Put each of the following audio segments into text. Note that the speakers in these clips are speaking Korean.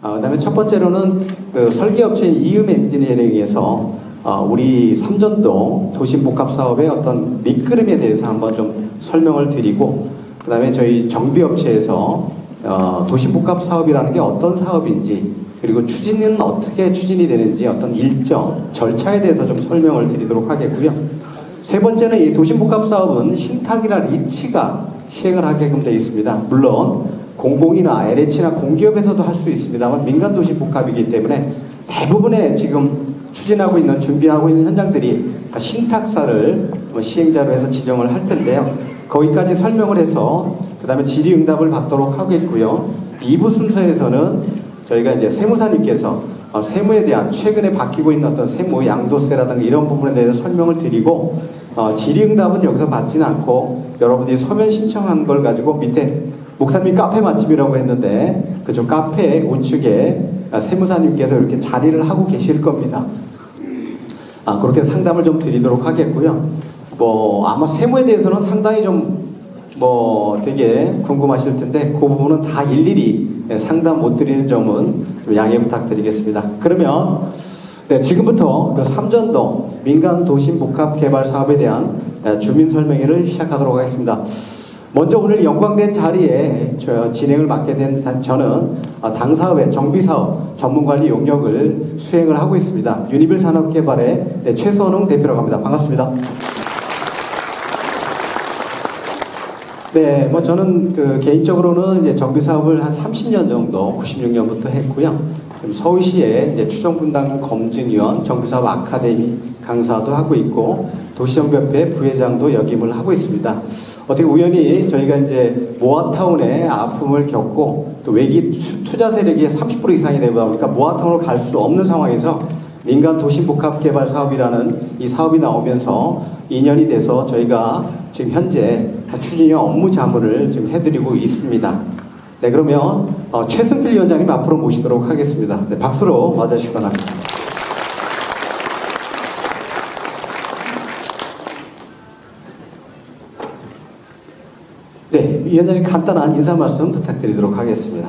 그다음에 첫 번째로는 그 설계업체인 이음 엔지니어링에서 우리 삼전동 도심복합사업의 어떤 밑그림에 대해서 한번 좀 설명을 드리고, 그다음에 저희 정비업체에서 도심복합사업이라는 게 어떤 사업인지, 그리고 추진은 어떻게 추진이 되는지 어떤 일정, 절차에 대해서 좀 설명을 드리도록 하겠고요. 세 번째는 이 도심복합사업은 신탁이나 리치가 시행을 하게끔 되어 있습니다. 물론 공공이나 LH나 공기업에서도 할 수 있습니다만 민간도시복합이기 때문에 대부분의 지금 추진하고 있는, 준비하고 있는 현장들이 신탁사를 시행자로 해서 지정을 할 텐데요. 거기까지 설명을 해서 그 다음에 질의응답을 받도록 하겠고요. 2부 순서에서는 저희가 이제 세무사님께서 세무에 대한 최근에 바뀌고 있는 어떤 세무 양도세라든가 이런 부분에 대해서 설명을 드리고, 질의응답은 여기서 받지는 않고 여러분들이 서면 신청한 걸 가지고 밑에 목사님이 카페 맛집이라고 했는데 그쪽 카페 우측에 세무사님께서 이렇게 자리를 하고 계실 겁니다. 그렇게 상담을 좀 드리도록 하겠고요. 아마 세무에 대해서는 상당히 좀 되게 궁금하실 텐데 그 부분은 다 일일이 상담 못 드리는 점은 좀 양해 부탁드리겠습니다. 그러면 지금부터 그 삼전동 민간도심복합개발사업에 대한 주민 설명회를 시작하도록 하겠습니다. 먼저 오늘 영광된 자리에 진행을 맡게 된 저는 당사업의 정비사업 전문관리 용역을 수행을 하고 있습니다. 유니빌 산업개발의 최선웅 대표라고 합니다. 반갑습니다. 네, 저는 개인적으로는 이제 정비사업을 한 30년 정도, 96년부터 했고요. 서울시에 이제 추정분담금 검증위원, 정비사업 아카데미 강사도 하고 있고, 도시정비협회 부회장도 역임을 하고 있습니다. 어떻게 우연히 저희가 이제 모아타운의 아픔을 겪고 또 외기 투자 세력이 30% 이상이 되다 보니까 모아타운으로 갈 수 없는 상황에서 민간 도시복합개발 사업이라는 이 사업이 나오면서 2년이 돼서 저희가 지금 현재 추진형 업무 자문을 지금 해드리고 있습니다. 네, 그러면 최승필 위원장님 앞으로 모시도록 하겠습니다. 네, 박수로 맞아주시기 바랍니다. 네, 위원장님 간단한 인사 말씀 부탁드리도록 하겠습니다.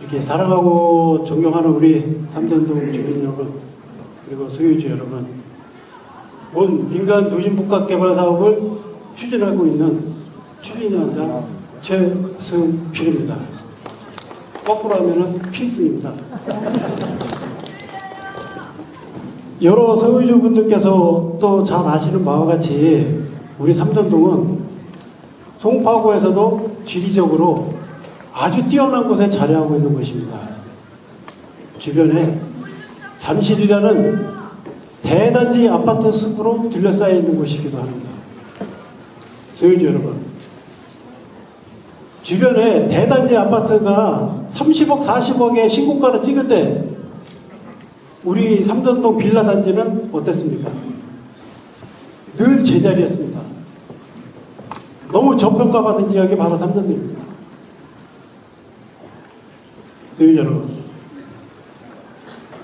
이렇게 사랑하고 존경하는 우리 삼전동 주민 여러분, 그리고 소유주 여러분, 본 민간 도심복합개발 사업을 추진하고 있는 추진위원장 최승필입니다. 거꾸로 하면은 필승입니다. 여러 소유주분들께서 또 잘 아시는 바와 같이 우리 삼전동은 송파구에서도 지리적으로 아주 뛰어난 곳에 자리하고 있는 곳입니다. 주변에 잠실이라는 대단지 아파트 숲으로 둘러싸여 있는 곳이기도 합니다. 소유주 여러분, 주변에 대단지 아파트가 30억, 40억의 신고가를 찍을 때 우리 삼전동 빌라 단지는 어땠습니까? 늘 제자리였습니다. 너무 저평가받은 지역이 바로 삼전동입니다. 소유주 여러분,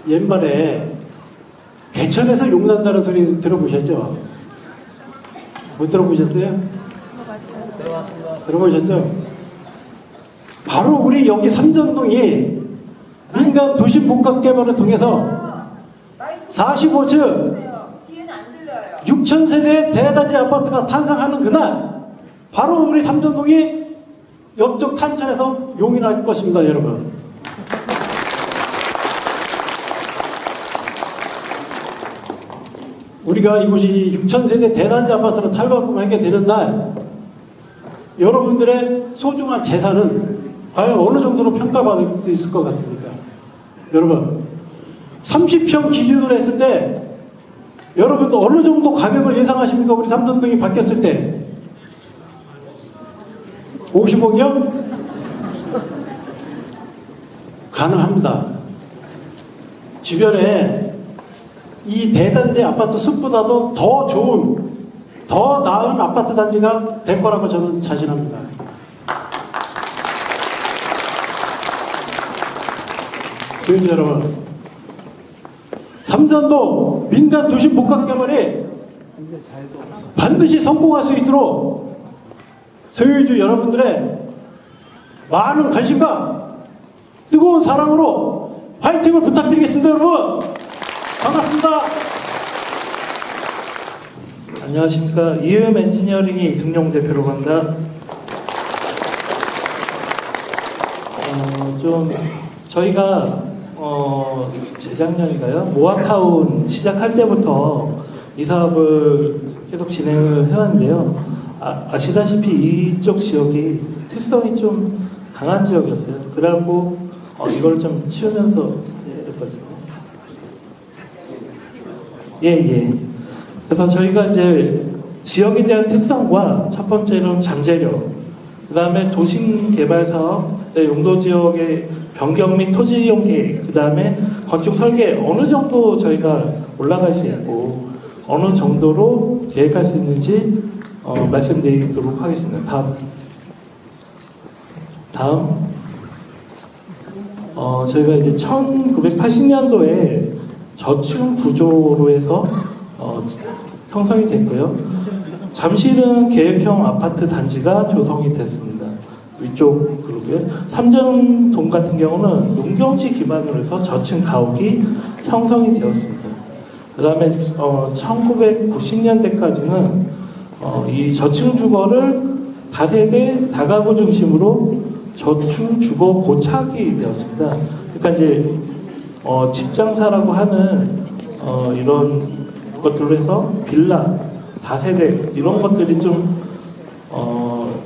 옛말에 개천에서 용난다는 소리 들어보셨죠? 못 들어보셨어요? 들어보셨죠? 바로 우리 여기 삼전동이 민간 도시복합개발을 통해서 45층 6,000세대 대단지 아파트가 탄생하는 그날 바로 우리 삼전동이 옆쪽 탄천에서 용인할 것입니다, 여러분. 우리가 이곳이 6,000세대 대단지 아파트로 탈바꿈하게 되는 날 여러분들의 소중한 재산은 과연 어느 정도로 평가받을 수 있을 것 같습니까? 여러분, 30평 기준으로 했을 때 여러분도 어느 정도 가격을 예상하십니까? 우리 삼전동이 바뀌었을 때 50억이요? 가능합니다. 주변에 이 대단지 아파트 숲보다도 더 좋은, 더 나은 아파트 단지가 될 거라고 저는 자신합니다. 교육자 여러분, 삼전도 민간 도심 복합 개발이 반드시 성공할 수 있도록 소유주 여러분들의 많은 관심과 뜨거운 사랑으로 파이팅을 부탁드리겠습니다. 여러분 반갑습니다. 안녕하십니까. 이음 엔지니어링의 이승용 대표로 합니다. 좀 저희가 재작년인가요? 모아타운 시작할 때부터 이 사업을 계속 진행을 해왔는데요. 아시다시피 이쪽 지역이 특성이 좀 강한 지역이었어요. 그래갖고 이걸 좀 치우면서 해야 될 것 같아요. 예. 그래서 저희가 이제 지역에 대한 특성과 첫 번째는 잠재력, 그 다음에 도심 개발 사업, 용도 지역의 변경 및 토지 이용 계획, 그 다음에 건축 설계 어느 정도 저희가 올라갈 수 있고 어느 정도로 계획할 수 있는지 말씀드리도록 하겠습니다. 다음. 저희가 이제 1980년도에 저층 구조로 해서 형성이 됐고요. 잠실은 계획형 아파트 단지가 조성이 됐습니다. 위쪽 그룹이요. 삼전동 같은 경우는 농경지 기반으로 해서 저층 가옥이 형성이 되었습니다. 그 다음에 1990년대까지는 이 저층 주거를 다세대 다가구 중심으로 저층 주거 고착이 되었습니다. 그러니까 이제 집장사라고 하는 이런 것들로 해서 빌라, 다세대 이런 것들이 좀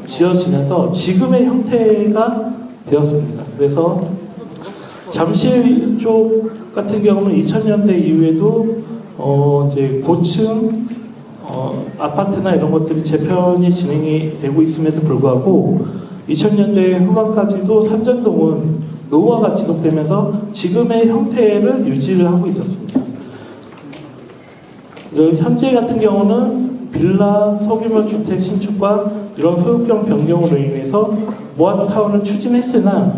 지어지면서 지금의 형태가 되었습니다. 그래서 잠실 쪽 같은 경우는 2000년대 이후에도 이제 고층 아파트나 이런 것들이 재편이 진행이 되고 있음에도 불구하고 2000년대 후반까지도 삼전동은 노후화가 지속되면서 지금의 형태를 유지를 하고 있었습니다. 현재 같은 경우는 빌라, 소규모 주택 신축과 이런 소유권 변경으로 인해서 모아타운을 추진했으나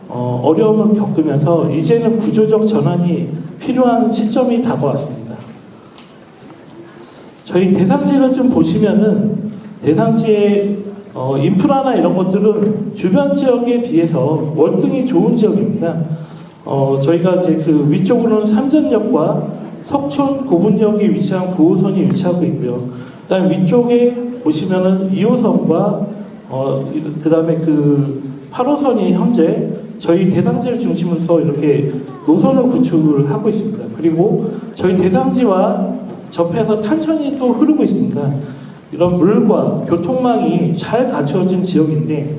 어려움을 겪으면서 이제는 구조적 전환이 필요한 시점이 다가왔습니다. 저희 대상지를 좀 보시면은 대상지의 인프라나 이런 것들은 주변 지역에 비해서 월등히 좋은 지역입니다. 저희가 이제 그 위쪽으로는 삼전역과 석촌 고분역이 위치한 9호선이 위치하고 있고요. 그다음에 위쪽에 보시면은 2호선과 그다음에 그 8호선이 현재 저희 대상지를 중심으로 이렇게 노선을 구축을 하고 있습니다. 그리고 저희 대상지와 접해서 탄천이 또 흐르고 있습니다. 이런 물과 교통망이 잘 갖춰진 지역인데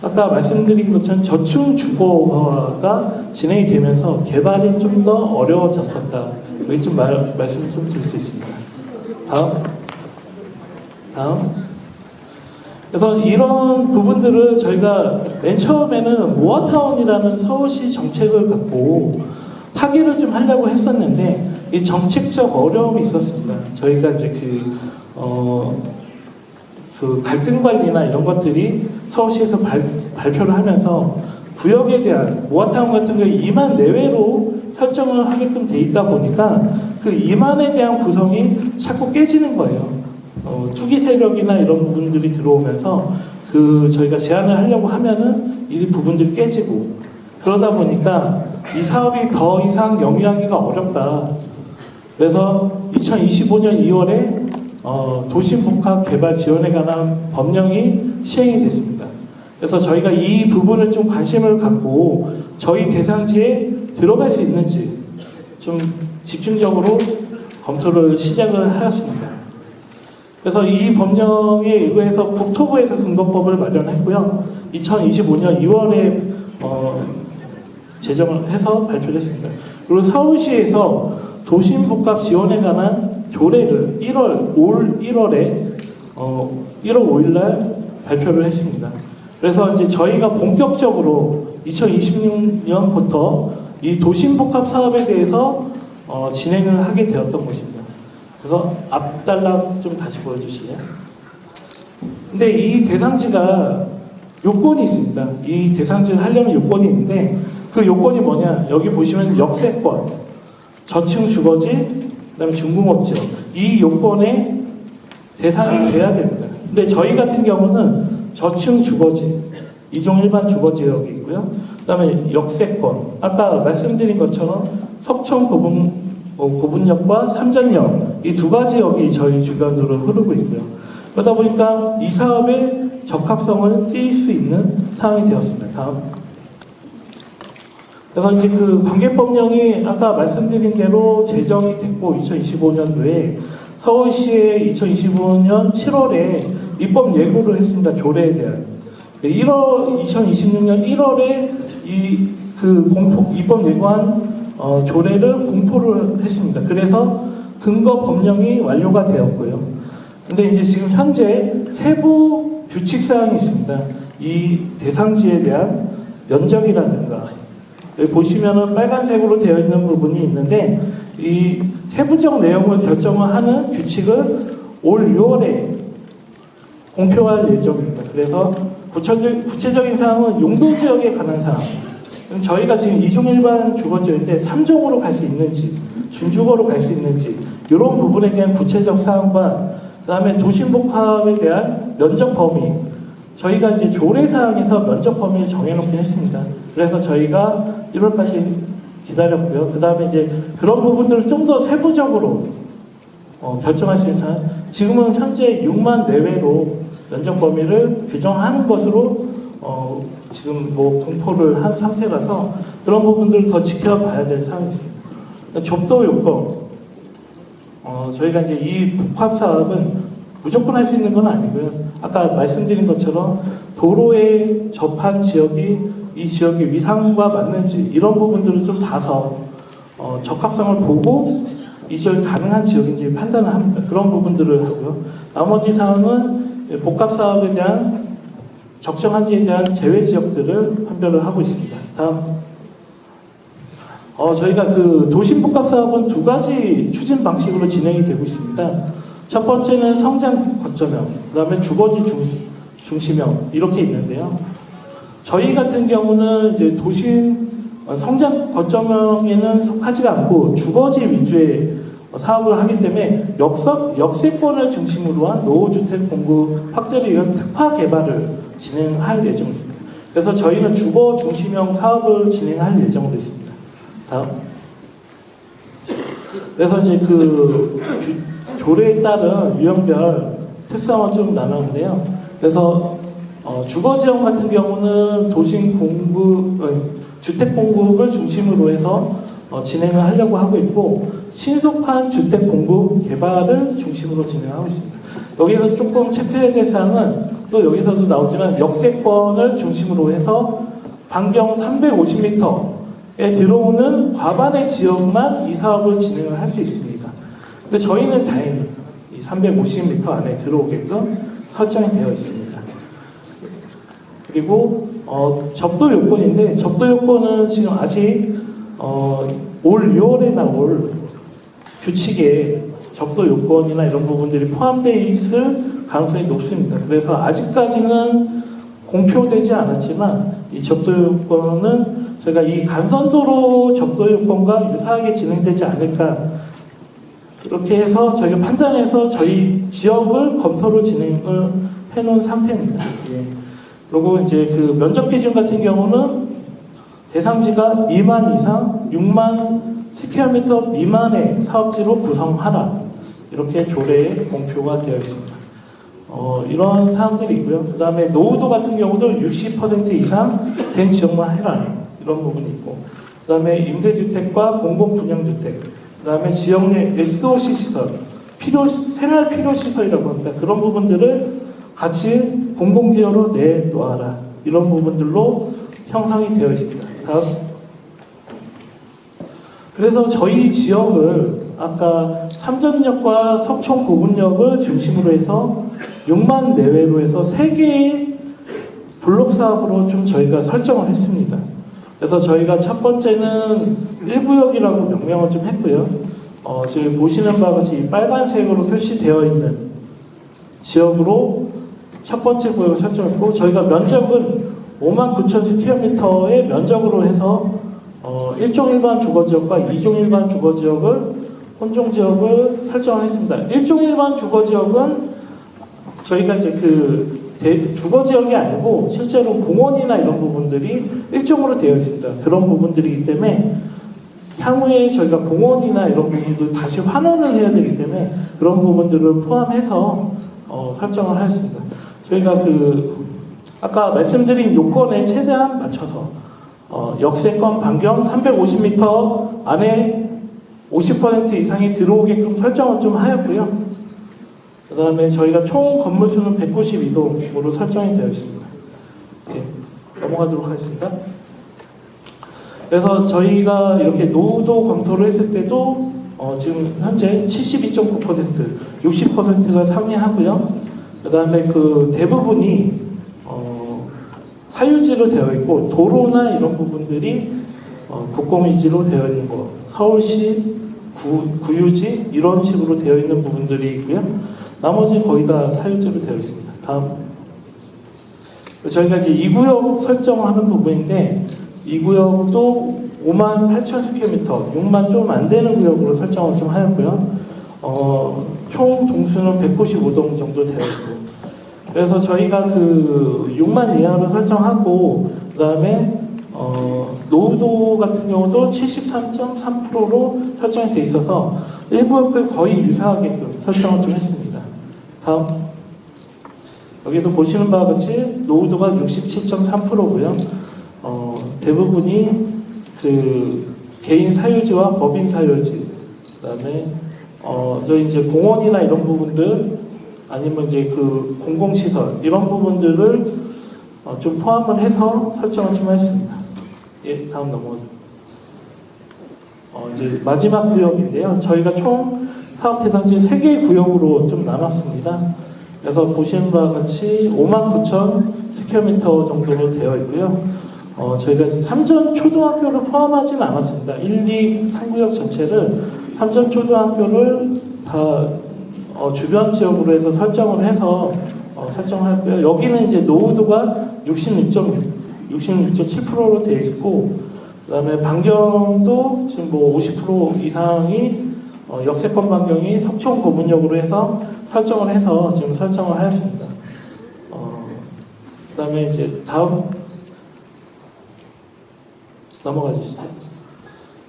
아까 말씀드린 것처럼 저층 주거화가 진행이 되면서 개발이 좀 더 어려워졌었다. 여기 좀 말씀을 좀 드릴 수 있습니다. 다음. 그래서 이런 부분들을 저희가 맨 처음에는 모아타운이라는 서울시 정책을 갖고 타개를 좀 하려고 했었는데 이 정책적 어려움이 있었습니다. 저희가 이제 그 갈등 관리나 이런 것들이 서울시에서 발표를 하면서 구역에 대한 모아타운 같은 경우 2만 내외로 설정을 하게끔 돼 있다 보니까 그 2만에 대한 구성이 자꾸 깨지는 거예요. 투기 세력이나 이런 부분들이 들어오면서 저희가 제안을 하려고 하면은 이 부분들이 깨지고 그러다 보니까 이 사업이 더 이상 영위하기가 어렵다. 그래서 2025년 2월에 도심복합 개발 지원에 관한 법령이 시행이 됐습니다. 그래서 저희가 이 부분을 좀 관심을 갖고 저희 대상지에 들어갈 수 있는지 좀 집중적으로 검토를 시작을 하였습니다. 그래서 이 법령에 의거해서 국토부에서 근거법을 마련했고요. 2025년 2월에 제정을 해서 발표를 했습니다. 그리고 서울시에서 도심복합 지원에 관한 조례를 1월 5일 날 발표를 했습니다. 그래서 이제 저희가 본격적으로 2026년부터 이 도심복합 사업에 대해서 진행을 하게 되었던 것입니다. 그래서 앞단락 좀 다시 보여주실래요? 근데 이 대상지가 요건이 있습니다. 이 대상지를 하려면 요건이 있는데 그 요건이 뭐냐? 여기 보시면 역세권, 저층 주거지, 그다음에 중공업지역 이 요건의 대상이 돼야 됩니다. 근데 저희 같은 경우는 저층 주거지, 이종 일반 주거지역이 있고요. 그다음에 역세권, 아까 말씀드린 것처럼 석천 고분역과 삼전역 이 두 가지 역이 저희 주변으로 흐르고 있고요. 그러다 보니까 이 사업의 적합성을 띄울 수 있는 상황이 되었습니다. 다음. 그래서 이제 그 관계법령이 아까 말씀드린 대로 제정이 됐고 2025년도에 서울시에 2025년 7월에 입법 예고를 했습니다. 조례에 대한. 2026년 1월에 입법 예고한 조례를 공포를 했습니다. 그래서 근거 법령이 완료가 되었고요. 근데 이제 지금 현재 세부 규칙 사항이 있습니다. 이 대상지에 대한 면적이라든가 여기 보시면은 빨간색으로 되어 있는 부분이 있는데 이 세부적 내용을 결정을 하는 규칙을 올 6월에 공표할 예정입니다. 그래서 구체적인 사항은 용도 지역에 관한 사항. 저희가 지금 2종 일반 주거지역인데 3종으로 갈 수 있는지, 준주거로 갈 수 있는지 이런 부분에 대한 구체적 사항과 그다음에 도심복합에 대한 면적 범위. 저희가 이제 조례 사항에서 면적 범위를 정해놓긴 했습니다. 그래서 저희가 1월까지 기다렸고요. 그다음에 이제 그런 부분들을 좀 더 세부적으로 결정할 수 있는 사항. 지금은 현재 6만 내외로 면적 범위를 규정하는 것으로 지금 공포를 한 상태라서 그런 부분들을 더 지켜봐야 될 사항이 있습니다. 접도 요건. 저희가 이제 이 복합 사업은 무조건 할 수 있는 건 아니고요. 아까 말씀드린 것처럼 도로에 접한 지역이 이 지역의 위상과 맞는지 이런 부분들을 좀 봐서 적합성을 보고 이 지역이 가능한 지역인지 판단을 합니다. 그런 부분들을 하고요. 나머지 사항은 복합 사업에 대한 적정한지에 대한 제외 지역들을 판별을 하고 있습니다. 다음. 저희가 그 도심복합 사업은 두 가지 추진 방식으로 진행이 되고 있습니다. 첫 번째는 성장 거점형, 그 다음에 주거지 중심형 이렇게 있는데요. 저희 같은 경우는 이제 도심 성장 거점형에는 속하지가 않고 주거지 위주의 사업을 하기 때문에 역세권을 중심으로 한 노후주택 공급 확대를 위한 특화 개발을 진행할 예정입니다. 그래서 저희는 주거 중심형 사업을 진행할 예정으로 있습니다. 다음. 그래서 이제 그 조례에 따른 유형별 특성을 좀 나누는데요. 그래서 주거지역 같은 경우는 도심 주택 공급을 중심으로 해서 진행을 하려고 하고 있고 신속한 주택 공급 개발을 중심으로 진행하고 있습니다. 여기서 조금 체크해야 될 사항은 또 여기서도 나오지만 역세권을 중심으로 해서 반경 350m에 들어오는 과반의 지역만 이 사업을 진행을 할 수 있습니다. 근데 저희는 다행히 이 350m 안에 들어오게끔 설정이 되어 있습니다. 그리고 접도 요건인데 접도 요건은 지금 아직 올 6월에 나올 규칙에 접도 요건이나 이런 부분들이 포함되어 있을 가능성이 높습니다. 그래서 아직까지는 공표되지 않았지만 이 접도 요건은 저희가 이 간선도로 접도 요건과 유사하게 진행되지 않을까 이렇게 해서 저희가 판단해서 저희 지역을 검토로 진행을 해놓은 상태입니다. 예. 그리고 이제 그 면적 기준 같은 경우는 대상지가 2만 이상 6만 스퀘어미터 미만의 사업지로 구성하라 이렇게 조례에 공표가 되어 있습니다. 이런 사항들이 있고요. 그 다음에 노후도 같은 경우도 60% 이상 된 지역만 해라 이런 부분이 있고 그 다음에 임대주택과 공공분양주택 그 다음에 지역 내 SOC 시설 생활 필요시설이라고 합니다. 그런 부분들을 같이 공공기여로 내놓아라 이런 부분들로 형성이 되어 있습니다. 다음. 그래서 저희 지역을 아까 삼전역과 석촌 고분역을 중심으로 해서 6만 내외로 해서 3개의 블록 사업으로 좀 저희가 설정을 했습니다. 그래서 저희가 첫 번째는 1구역이라고 명명을 좀 했고요. 지금 보시는 바와 같이 빨간색으로 표시되어 있는 지역으로 첫 번째 구역을 설정했고 저희가 면적은 59,000스퀘어미터의 면적으로 해서 1종 일반 주거지역과 2종 일반 주거지역을 혼종지역을 설정했습니다. 1종 일반 주거지역은 저희가 이제 주거지역이 아니고 실제로 공원이나 이런 부분들이 1종으로 되어 있습니다. 그런 부분들이기 때문에 향후에 저희가 공원이나 이런 부분들 다시 환원을 해야 되기 때문에 그런 부분들을 포함해서 설정을 하였습니다. 저희가 아까 말씀드린 요건에 최대한 맞춰서 역세권 반경 350m 안에 50% 이상이 들어오게끔 설정을 좀 하였고요. 그 다음에 저희가 총 건물 수는 192동으로 설정이 되어 있습니다. 넘어가도록 하겠습니다. 그래서 저희가 이렇게 노후도 검토를 했을 때도 지금 현재 72.9%, 60%가 상회하고요. 그 다음에 대부분이 사유지로 되어 있고 도로나 이런 부분들이 국공유지로 되어 있는 거, 서울시 구유지 이런 식으로 되어 있는 부분들이 있고요. 나머지 거의 다 사유지로 되어 있습니다. 다음 저희가 이제 2구역 설정하는 부분인데 이 구역도 58,000스퀘어미터, 6만 좀 안 되는 구역으로 설정을 좀 하였고요. 총 동수는 195동 정도 되어 있고, 그래서 저희가 6만 이하로 설정하고, 그 다음에 노후도 같은 경우도 73.3%로 설정이 되어 있어서 1구역을 거의 유사하게끔 설정을 좀 했습니다. 다음 여기도 보시는 바와 같이 노후도가 67.3%고요. 대부분이 개인 사유지와 법인 사유지, 그다음에 저희 이제 공원이나 이런 부분들 아니면 이제 공공시설 이런 부분들을 좀 포함을 해서 설정을 좀 했습니다. 예, 다음 넘어가죠. 이제 마지막 구역인데요. 저희가 총 사업 대상지 3개의 구역으로 좀 나눴습니다. 그래서 보시는 바와 같이 59,000스퀘어미터 정도로 되어 있고요. 저희가 삼전 초등학교를 포함하지는 않았습니다. 1, 2, 3구역 전체를 삼전 초등학교를 다 주변 지역으로 해서 설정을 해서 설정하고요. 여기는 이제 노후도가 66.7%로 되어 있고, 그다음에 반경도 지금 50% 이상이 역세권 반경이 석촌 고문역으로 해서 설정을 해서 지금 설정을 하였습니다. 그다음에 이제 다음 넘어가 주시죠.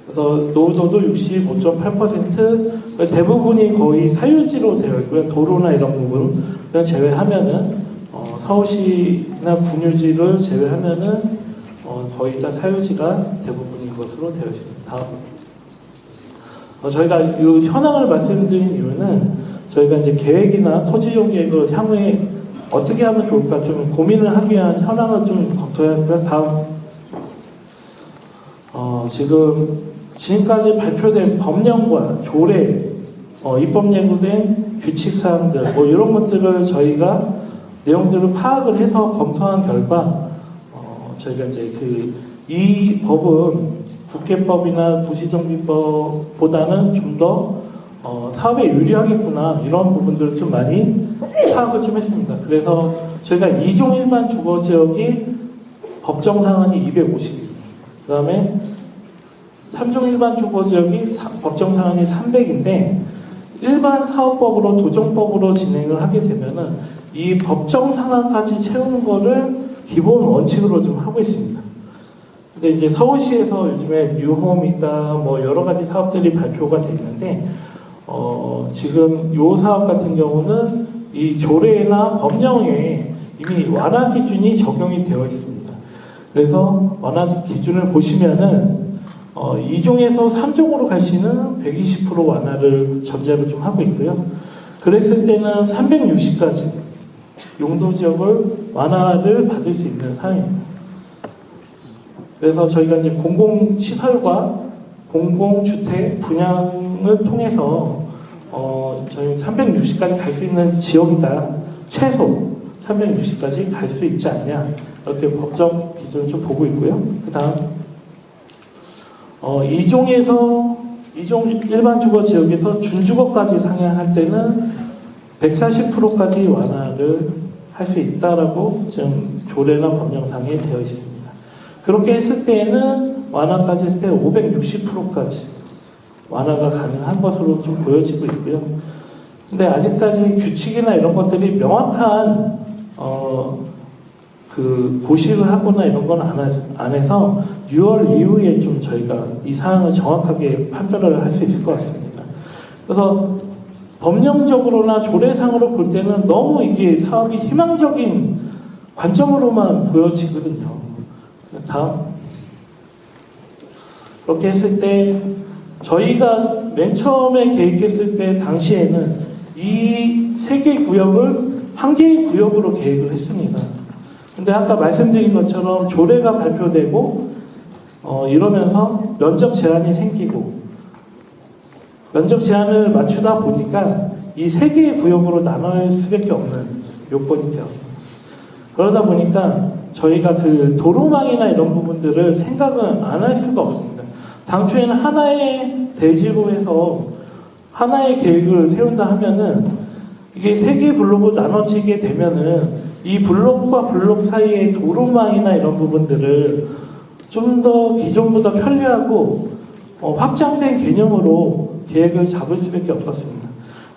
그래서 노후도도 65.8%, 대부분이 거의 사유지로 되어 있고요. 도로나 이런 부분을 제외하면은 서울시나 군유지를 제외하면은 거의 다 사유지가 대부분인 것으로 되어 있습니다. 다음. 저희가 이 현황을 말씀드린 이유는 저희가 이제 계획이나 토지용 계획을 향후에 어떻게 하면 좋을까 좀 고민을 하기 위한 현황을 좀 검토했고요. 다음. 지금까지 발표된 법령과 조례, 입법 예고된 규칙 사항들, 이런 것들을 저희가 내용들을 파악을 해서 검토한 결과, 저희가 이제 이 법은 국계법이나 도시정비법보다는 좀 더 사업에 유리하겠구나, 이런 부분들을 좀 많이 파악을 좀 했습니다. 그래서 저희가 2종 일반 주거지역이 법정 상한이 250일, 그 다음에 3종 일반 주거지역이 법정 상한이 300인데 일반 사업법으로 도정법으로 진행을 하게 되면은 이 법정 상한까지 채우는 거를 기본 원칙으로 좀 하고 있습니다. 근데 이제 서울시에서 요즘에 뉴홈이다 여러 가지 사업들이 발표가 돼 있는데 지금 이 사업 같은 경우는 이 조례나 법령에 이미 완화 기준이 적용이 되어 있습니다. 그래서 완화 기준을 보시면은 2종에서 3종으로 갈 시는 120% 완화를 전제로 좀 하고 있고요. 그랬을 때는 360까지 용도 지역을 완화를 받을 수 있는 사항입니다. 그래서 저희가 이제 공공시설과 공공주택 분양을 통해서 저희 360까지 갈 수 있는 지역이다. 최소 360까지 갈 수 있지 않냐. 이렇게 법적 기준을 좀 보고 있고요. 그 다음 2종 일반 주거 지역에서 준주거까지 상향할 때는 140%까지 완화를 할 수 있다라고 지금 조례나 법령상에 되어 있습니다. 그렇게 했을 때에는 완화까지 했을 때 560%까지 완화가 가능한 것으로 좀 보여지고 있고요. 근데 아직까지 규칙이나 이런 것들이 명확한 그 고시를 하거나 이런 건 안 해서 6월 이후에 좀 저희가 이 사항을 정확하게 판별을 할 수 있을 것 같습니다. 그래서 법령적으로나 조례상으로 볼 때는 너무 이게 사업이 희망적인 관점으로만 보여지거든요. 다음. 그렇게 했을 때 저희가 맨 처음에 계획했을 때 당시에는 이 3개 구역을 1개의 구역으로 계획을 했습니다. 근데 아까 말씀드린 것처럼 조례가 발표되고 이러면서 면적 제한이 생기고 면적 제한을 맞추다 보니까 이 3개의 구역으로 나눠야 수밖에 없는 요건이 되었습니다. 그러다 보니까 저희가 그 도로망이나 이런 부분들을 생각은 안 할 수가 없습니다. 당초에는 하나의 대지로 해서 하나의 계획을 세운다 하면은 이게 3개의 블록으로 나눠지게 되면은 이 블록과 블록 사이의 도로망이나 이런 부분들을 좀 더 기존보다 편리하고 확장된 개념으로 계획을 잡을 수밖에 없었습니다.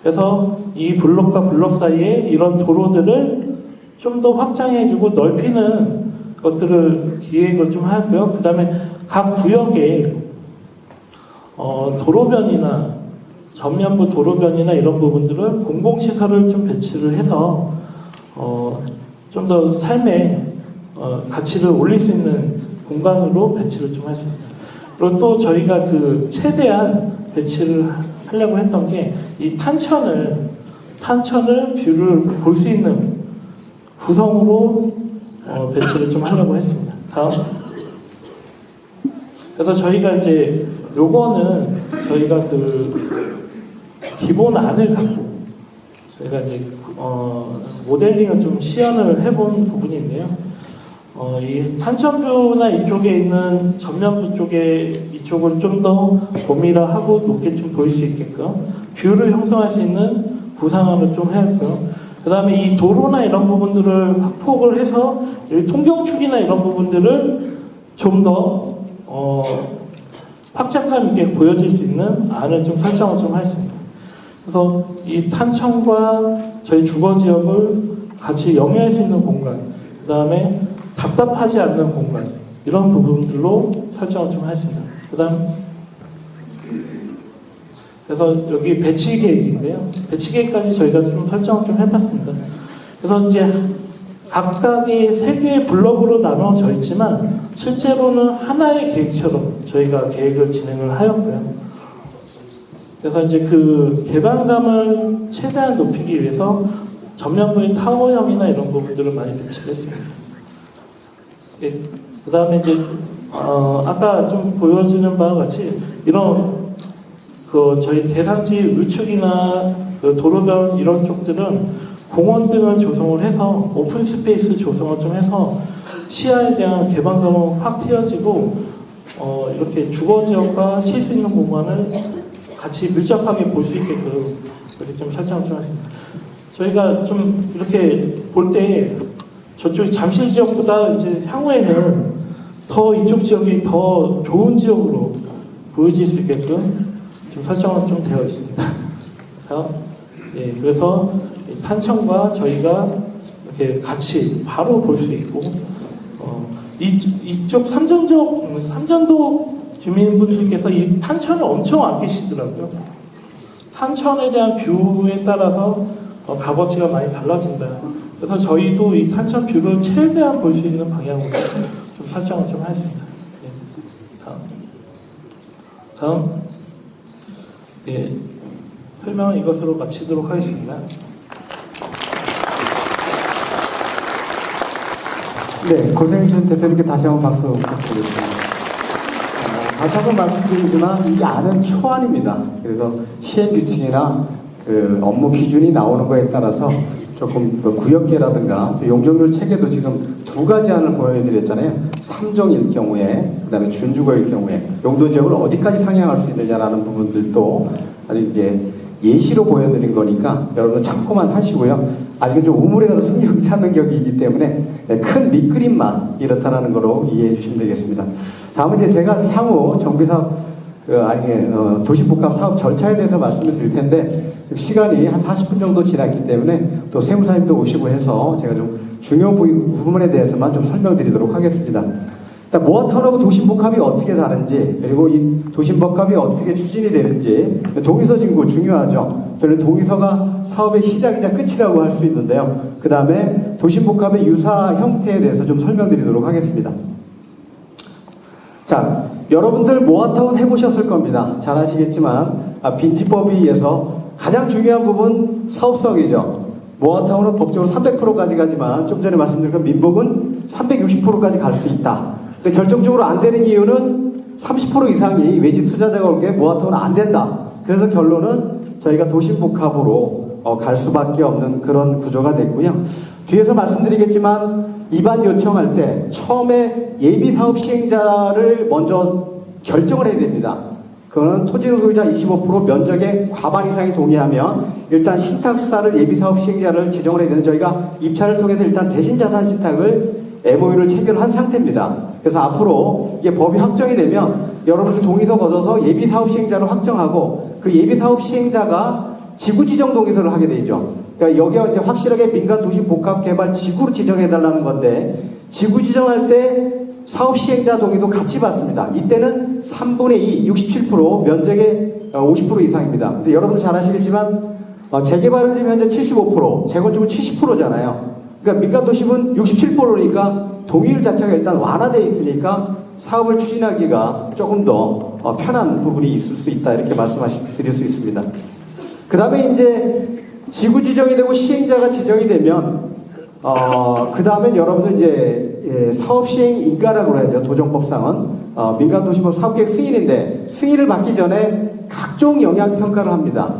그래서 이 블록과 블록 사이에 이런 도로들을 좀 더 확장해주고 넓히는 것들을 기획을 좀 하고요. 그 다음에 각 구역에 도로변이나 전면부 도로변이나 이런 부분들을 공공시설을 좀 배치를 해서 좀 더 삶의 가치를 올릴 수 있는 공간으로 배치를 좀 했습니다. 그리고 또 저희가 그 최대한 배치를 하려고 했던 게 이 탄천을 뷰를 볼 수 있는 구성으로 배치를 좀 하려고 했습니다. 다음. 그래서 저희가 이제 요거는 저희가 그 기본 안을 갖고 저희가 이제 모델링을 좀 시연을 해본 부분인데요. 이 탄천뷰나 이쪽에 있는 전면부 쪽에 이쪽을 좀 더 고밀화하고 높게 좀 보일 수 있게끔 뷰를 형성할 수 있는 구상을 좀 해왔고요. 그 다음에 이 도로나 이런 부분들을 확폭을 해서 통경축이나 이런 부분들을 좀 더 확장감 있게 보여질 수 있는 안을 좀 설정을 좀 했습니다. 그래서 이 탄천과 저희 주거 지역을 같이 영위할 수 있는 공간, 그 다음에 답답하지 않는 공간, 이런 부분들로 설정을 좀 했습니다. 그 다음, 그래서 여기 배치 계획인데요. 배치 계획까지 저희가 좀 설정을 좀 해봤습니다. 그래서 이제 각각의 3개의 블록으로 나눠져 있지만 실제로는 하나의 계획처럼 저희가 계획을 진행을 하였고요. 그래서 이제 그 개방감을 최대한 높이기 위해서 전면부의 타워형이나 이런 부분들을 많이 배치를 했습니다. 예, 그 다음에 이제 아까 좀 보여주는 바와 같이 이런 그 저희 대상지 우측이나 그 도로변 이런 쪽들은 공원 등을 조성을 해서 오픈 스페이스 조성을 좀 해서 시야에 대한 개방감은 확 튀어지고 이렇게 주거 지역과 쉴 수 있는 공간을 같이 밀접하게 볼 수 있게끔 이렇게 좀 설정을 좀 했습니다. 저희가 좀 이렇게 볼 때 저쪽 잠실 지역보다 이제 향후에는 더 이쪽 지역이 더 좋은 지역으로 보여질 수 있게끔 좀 설정은 좀 되어 있습니다. 예, 그래서 탄천과 저희가 이렇게 같이 바로 볼 수 있고 이쪽 삼전도 주민분들께서 이 탄천을 엄청 아끼시더라고요. 탄천에 대한 뷰에 따라서 값어치가 많이 달라진다. 그래서 저희도 이 탄천 뷰를 최대한 볼 수 있는 방향으로 좀 설정을 좀 하겠습니다. 예, 다음. 예, 설명은 이것으로 마치도록 하겠습니다. 네, 고생준 대표님께 다시 한번 박수 부탁드리겠습니다. 다시 한번 말씀드리지만 이 안은 초안입니다. 그래서 시행 규칙이나 그 업무 기준이 나오는 거에 따라서 조금 그 구역계라든가 용적률 체계도 지금 2가지 안을 보여드렸잖아요. 3종일 경우에, 그 다음에 준주거일 경우에 용도 지역을 어디까지 상향할 수 있느냐라는 부분들도 아직 이제 예시로 보여드린 거니까 여러분 참고만 하시고요. 아직은 좀 우물에 가서 승용차 하는 격이기 때문에 큰 밑그림만 이렇다라는 거로 이해해 주시면 되겠습니다. 다음은 이제 제가 향후 정비사업 도시복합 사업 절차에 대해서 말씀을 드릴 텐데 시간이 한 40분 정도 지났기 때문에 또 세무사님도 오시고 해서 제가 좀 중요 부분에 대해서만 좀 설명드리도록 하겠습니다. 일단 모아타운하고 도심복합이 어떻게 다른지, 그리고 이 도심복합이 어떻게 추진이 되는지, 동의서 진구 중요하죠. 저는 동의서가 사업의 시작이자 끝이라고 할 수 있는데요. 그 다음에 도심복합의 유사 형태에 대해서 좀 설명드리도록 하겠습니다. 자, 여러분들 모아타운 해보셨을 겁니다. 잘 아시겠지만 빈집법에 의해서 가장 중요한 부분 사업성이죠. 모아타운은 법적으로 300%까지 가지만 좀 전에 말씀드린 것 민법은 360%까지 갈 수 있다. 근데 결정적으로 안 되는 이유는 30% 이상이 외지 투자자가 올 게 모아타운은 안 된다. 그래서 결론은 저희가 도심복합으로 갈 수밖에 없는 그런 구조가 됐고요. 뒤에서 말씀드리겠지만 입안 요청할 때 처음에 예비사업 시행자를 먼저 결정을 해야 됩니다. 그거는 토지소유자 25% 면적의 과반 이상이 동의하면 일단 신탁사를 예비사업 시행자를 지정을 해야 되는 저희가 입찰을 통해서 일단 대신자산 신탁을 MOU를 체결한 상태입니다. 그래서 앞으로 이게 법이 확정이 되면 여러분들 동의서 거둬서 예비사업 시행자를 확정하고 그 예비사업 시행자가 지구지정 동의서를 하게 되죠. 그러니까 여기가 이제 확실하게 민간 도시 복합 개발 지구로 지정해달라는 건데 지구 지정할 때 사업 시행자 동의도 같이 받습니다. 이때는 3분의 2, 67% 면적의 50% 이상입니다. 근데 여러분도 잘 아시겠지만 재개발은 지금 현재 75%, 재건축은 70%잖아요. 그러니까 민간 도심은 67%니까 동의율 자체가 일단 완화되어 있으니까 사업을 추진하기가 조금 더 편한 부분이 있을 수 있다 이렇게 말씀드릴 수 있습니다. 그 다음에 이제 지구 지정이 되고 시행자가 지정이 되면 그 다음에 여러분들 이제 사업 시행 인가라고 해야죠. 도정법상은 민간 도시법 사업계획 승인인데 승인을 받기 전에 각종 영향 평가를 합니다.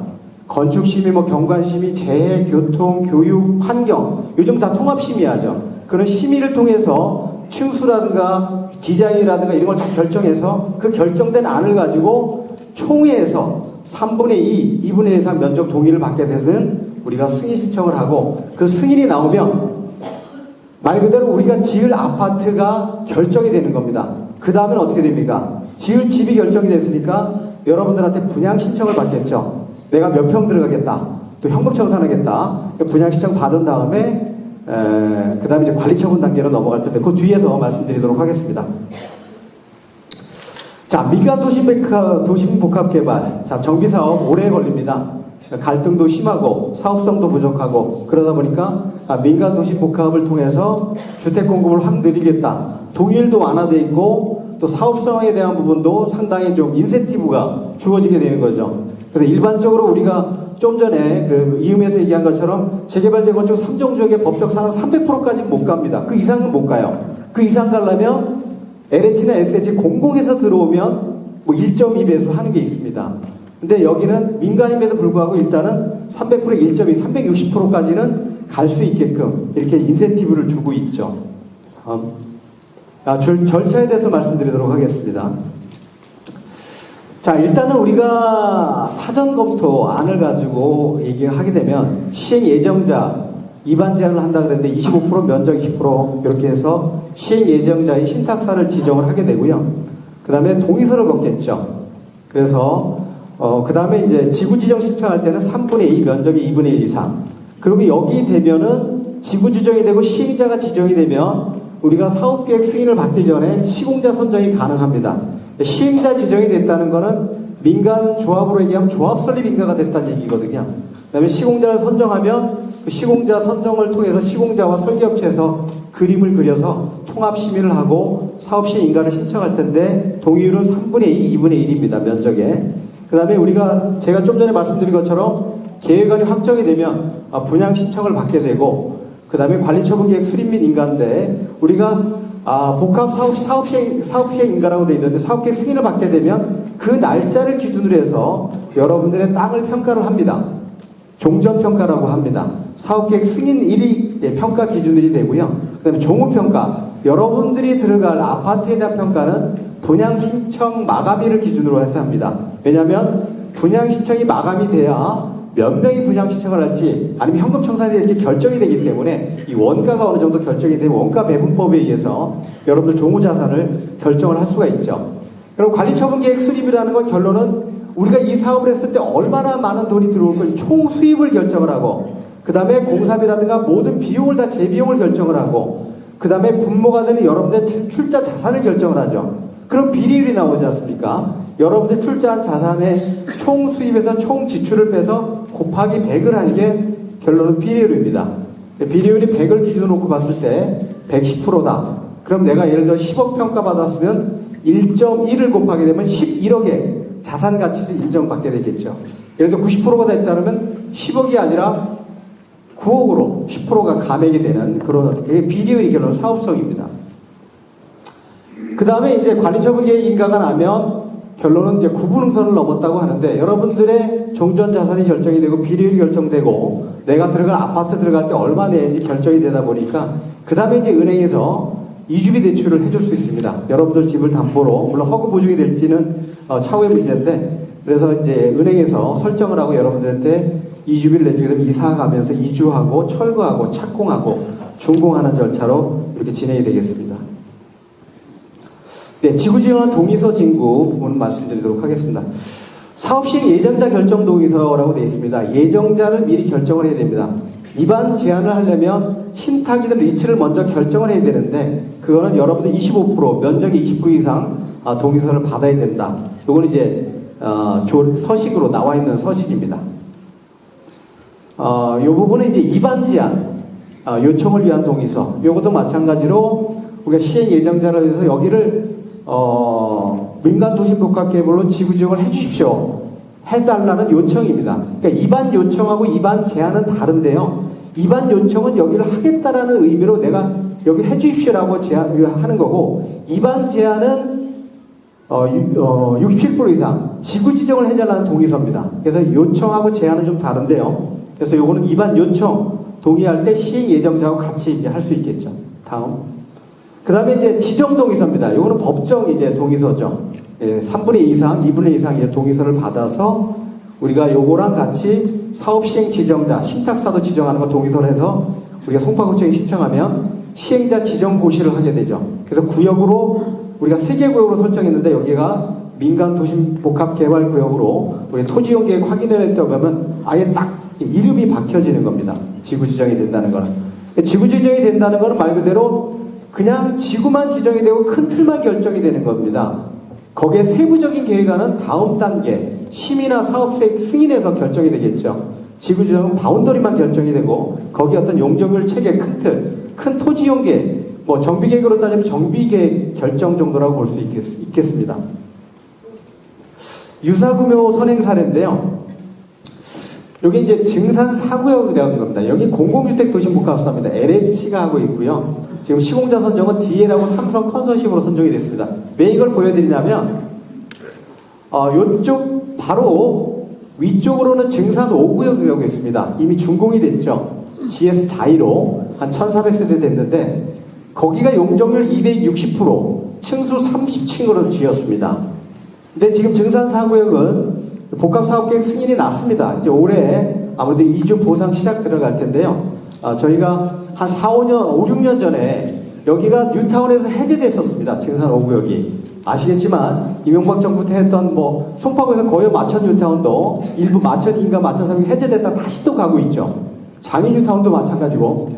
건축 심의, 경관 심의, 재해, 교통, 교육, 환경 요즘 다 통합 심의하죠. 그런 심의를 통해서 층수라든가 디자인이라든가 이런 걸 다 결정해서 그 결정된 안을 가지고 총회에서 3분의 2, 2분의 1 이상 면적 동의를 받게 되면 우리가 승인 신청을 하고 그 승인이 나오면 말 그대로 우리가 지을 아파트가 결정이 되는 겁니다. 그 다음엔 어떻게 됩니까? 지을 집이 결정이 됐으니까 여러분들한테 분양 신청을 받겠죠. 내가 몇 평 들어가겠다. 또 현금 청산하겠다. 분양 신청 받은 다음에 그 다음에 이제 관리처분 단계로 넘어갈 텐데 그 뒤에서 말씀드리도록 하겠습니다. 자, 민간 도심복합 개발. 자, 정비사업 오래 걸립니다. 갈등도 심하고 사업성도 부족하고 그러다 보니까 민간 도시복합을 통해서 주택 공급을 확 늘리겠다. 동의율도 완화되어 있고 또 사업성에 대한 부분도 상당히 좀 인센티브가 주어지게 되는 거죠. 그래서 일반적으로 우리가 좀 전에 그 이음에서 얘기한 것처럼 재개발 재건축 3종 지역의 법적 상은 300%까지 못 갑니다. 그 이상은 못 가요. 그 이상 가려면 LH나 SH 공공에서 들어오면 뭐 1.2배수 하는 게 있습니다. 근데 여기는 민간임에도 불구하고 일단은 300%, 1.2, 360%까지는 갈 수 있게끔 이렇게 인센티브를 주고 있죠. 절차에 대해서 말씀드리도록 하겠습니다. 자, 일단은 우리가 사전 검토 안을 가지고 얘기하게 되면 시행 예정자 입안 제한을 한다 그랬는데 25% 면적 20% 이렇게 해서 시행 예정자의 신탁사를 지정을 하게 되고요. 그 다음에 동의서를 걷겠죠. 그래서 그 다음에 이제 지구 지정 신청할 때는 3분의 2 면적의 2분의 1 이상. 그리고 여기 되면은 지구 지정이 되고 시행자가 지정이 되면 우리가 사업계획 승인을 받기 전에 시공자 선정이 가능합니다. 시행자 지정이 됐다는 거는 민간 조합으로 얘기하면 조합 설립 인가가 됐다는 얘기거든요. 그 다음에 시공자를 선정하면 그 시공자 선정을 통해서 시공자와 설계업체에서 그림을 그려서 통합 심의를 하고 사업 시행 인가를 신청할 텐데 동의율은 3분의 2, 2분의 1입니다. 면적에. 그 다음에 제가 좀 전에 말씀드린 것처럼 계획안이 확정이 되면 분양 신청을 받게 되고 그 다음에 관리처분계획 수립 및 인가인데 우리가 복합 사업 시행 인가라고 되어 있는데 사업계획 승인을 받게 되면 그 날짜를 기준으로 해서 여러분들의 땅을 평가를 합니다. 종전평가라고 합니다. 사업계획 승인일이 평가 기준일이 되고요. 그 다음에 종후평가, 여러분들이 들어갈 아파트에 대한 평가는 분양 신청 마감일을 기준으로 해서 합니다. 왜냐하면 분양 신청이 마감이 돼야 몇 명이 분양 신청을 할지 아니면 현금 청산이 될지 결정이 되기 때문에 이 원가가 어느 정도 결정이 되면 원가 배분법에 의해서 여러분들 종우자산을 결정을 할 수가 있죠. 그럼 관리처분계획 수립이라는 건 결론은 우리가 이 사업을 했을 때 얼마나 많은 돈이 들어올 건지 총 수입을 결정을 하고 그 다음에 공사비라든가 모든 비용을 다 재비용을 결정을 하고 그 다음에 분모가 되는 여러분들 출자 자산을 결정을 하죠. 그럼 비리율이 나오지 않습니까? 여러분들 출자한 자산의 총 수입에서 총 지출을 빼서 곱하기 100을 하는 게 결론은 비리율입니다. 비리율이 100을 기준으로 놓고 봤을 때 110%다. 그럼 내가 예를 들어 10억 평가 받았으면 1.1을 곱하게 되면 11억의 자산 가치를 인정받게 되겠죠. 예를 들어 90%가 됐다면 10억이 아니라 9억으로 10%가 감액이 되는 그런 비리율이 결론 사업성입니다. 그 다음에 이제 관리처분계획 인가가 나면 결론은 이제 구분응선을 넘었다고 하는데 여러분들의 종전 자산이 결정이 되고 비리율이 결정되고 내가 들어갈 아파트 들어갈 때 얼마 내야지 결정이 되다 보니까 그 다음에 이제 은행에서 이주비 대출을 해줄 수 있습니다. 여러분들 집을 담보로 물론 허구 보증이 될지는 차후의 문제인데 그래서 이제 은행에서 설정을 하고 여러분들한테 이주비를 내주게 되면 이사 가면서 이주하고 철거하고 착공하고 준공하는 절차로 이렇게 진행이 되겠습니다. 네, 지구지정화 동의서 진구 부분 말씀드리도록 하겠습니다. 사업시행 예정자 결정 동의서라고 되어 있습니다. 예정자를 미리 결정을 해야 됩니다. 입안 제한을 하려면 신탁이든 리츠를 먼저 결정을 해야 되는데 그거는 여러분들 25% 면적의 20% 이상 동의서를 받아야 된다. 이거는 이제 서식으로 나와 있는 서식입니다. 이 부분은 이제 입안 제한 요청을 위한 동의서. 이것도 마찬가지로 우리가 시행 예정자를 해서 여기를 민간도시복합계획으로 지구지정을 해주십시오. 해달라는 요청입니다. 그러니까 입안 요청하고 입안 제한은 다른데요. 입안 요청은 여기를 하겠다라는 의미로 내가 여기 해주십시오라고 하는 거고 입안 제한은 67% 이상 지구지정을 해달라는 동의서입니다. 그래서 요청하고 제한은 좀 다른데요. 그래서 요거는 입안 요청 동의할 때 시행 예정자하고 같이 이제 할 수 있겠죠. 다음. 그 다음에 이제 지정동의서입니다. 이거는 법정 이제 동의서죠. 3분의 2 이상, 2분의 2 이상 이제 동의서를 받아서 우리가 요거랑 같이 사업시행 지정자, 신탁사도 지정하는 거 동의서를 해서 우리가 송파구청에 신청하면 시행자 지정 고시를 하게 되죠. 그래서 구역으로 우리가 3개 구역으로 설정했는데 여기가 민간도시복합개발구역으로 우리 토지용계획 확인을 했다고 하면 아예 딱 이름이 박혀지는 겁니다. 지구지정이 된다는 거는. 지구지정이 된다는 거는 말 그대로 그냥 지구만 지정이 되고 큰 틀만 결정이 되는 겁니다. 거기에 세부적인 계획안은 다음 단계 심의나 사업수행 승인에서 결정이 되겠죠. 지구지정은 바운더리만 결정이 되고 거기 어떤 용적률 체계 큰 틀, 큰 토지용 계획, 뭐 정비계획으로 따지면 정비계획 결정 정도라고 볼 수 있겠습니다. 유사구묘 선행 사례인데요. 여기 이제 증산 4구역이라는 겁니다. 여기 공공주택 도시복합사업입니다. LH가 하고 있고요. 지금 시공자 선정은 DL하고 삼성 컨소시엄으로 선정이 됐습니다. 왜 이걸 보여드리냐면 이쪽 바로 위쪽으로는 증산 5구역이라고 있습니다. 이미 준공이 됐죠. GS 자이로 한 1400세대 됐는데 거기가 용적률 260%, 층수 30층으로 지었습니다. 근데 지금 증산 4구역은 복합사업계획 승인이 났습니다. 이제 올해 아무래도 2주 보상 시작 들어갈 텐데요. 저희가 한 5, 6년 전에 여기가 뉴타운에서 해제됐었습니다. 증산 5구역이. 아시겠지만 이명박 정부 때 했던 뭐 송파구에서 거의 마천 뉴타운도 일부 마천인가 마천상이 해제됐다 다시 또 가고 있죠. 장인 뉴타운도 마찬가지고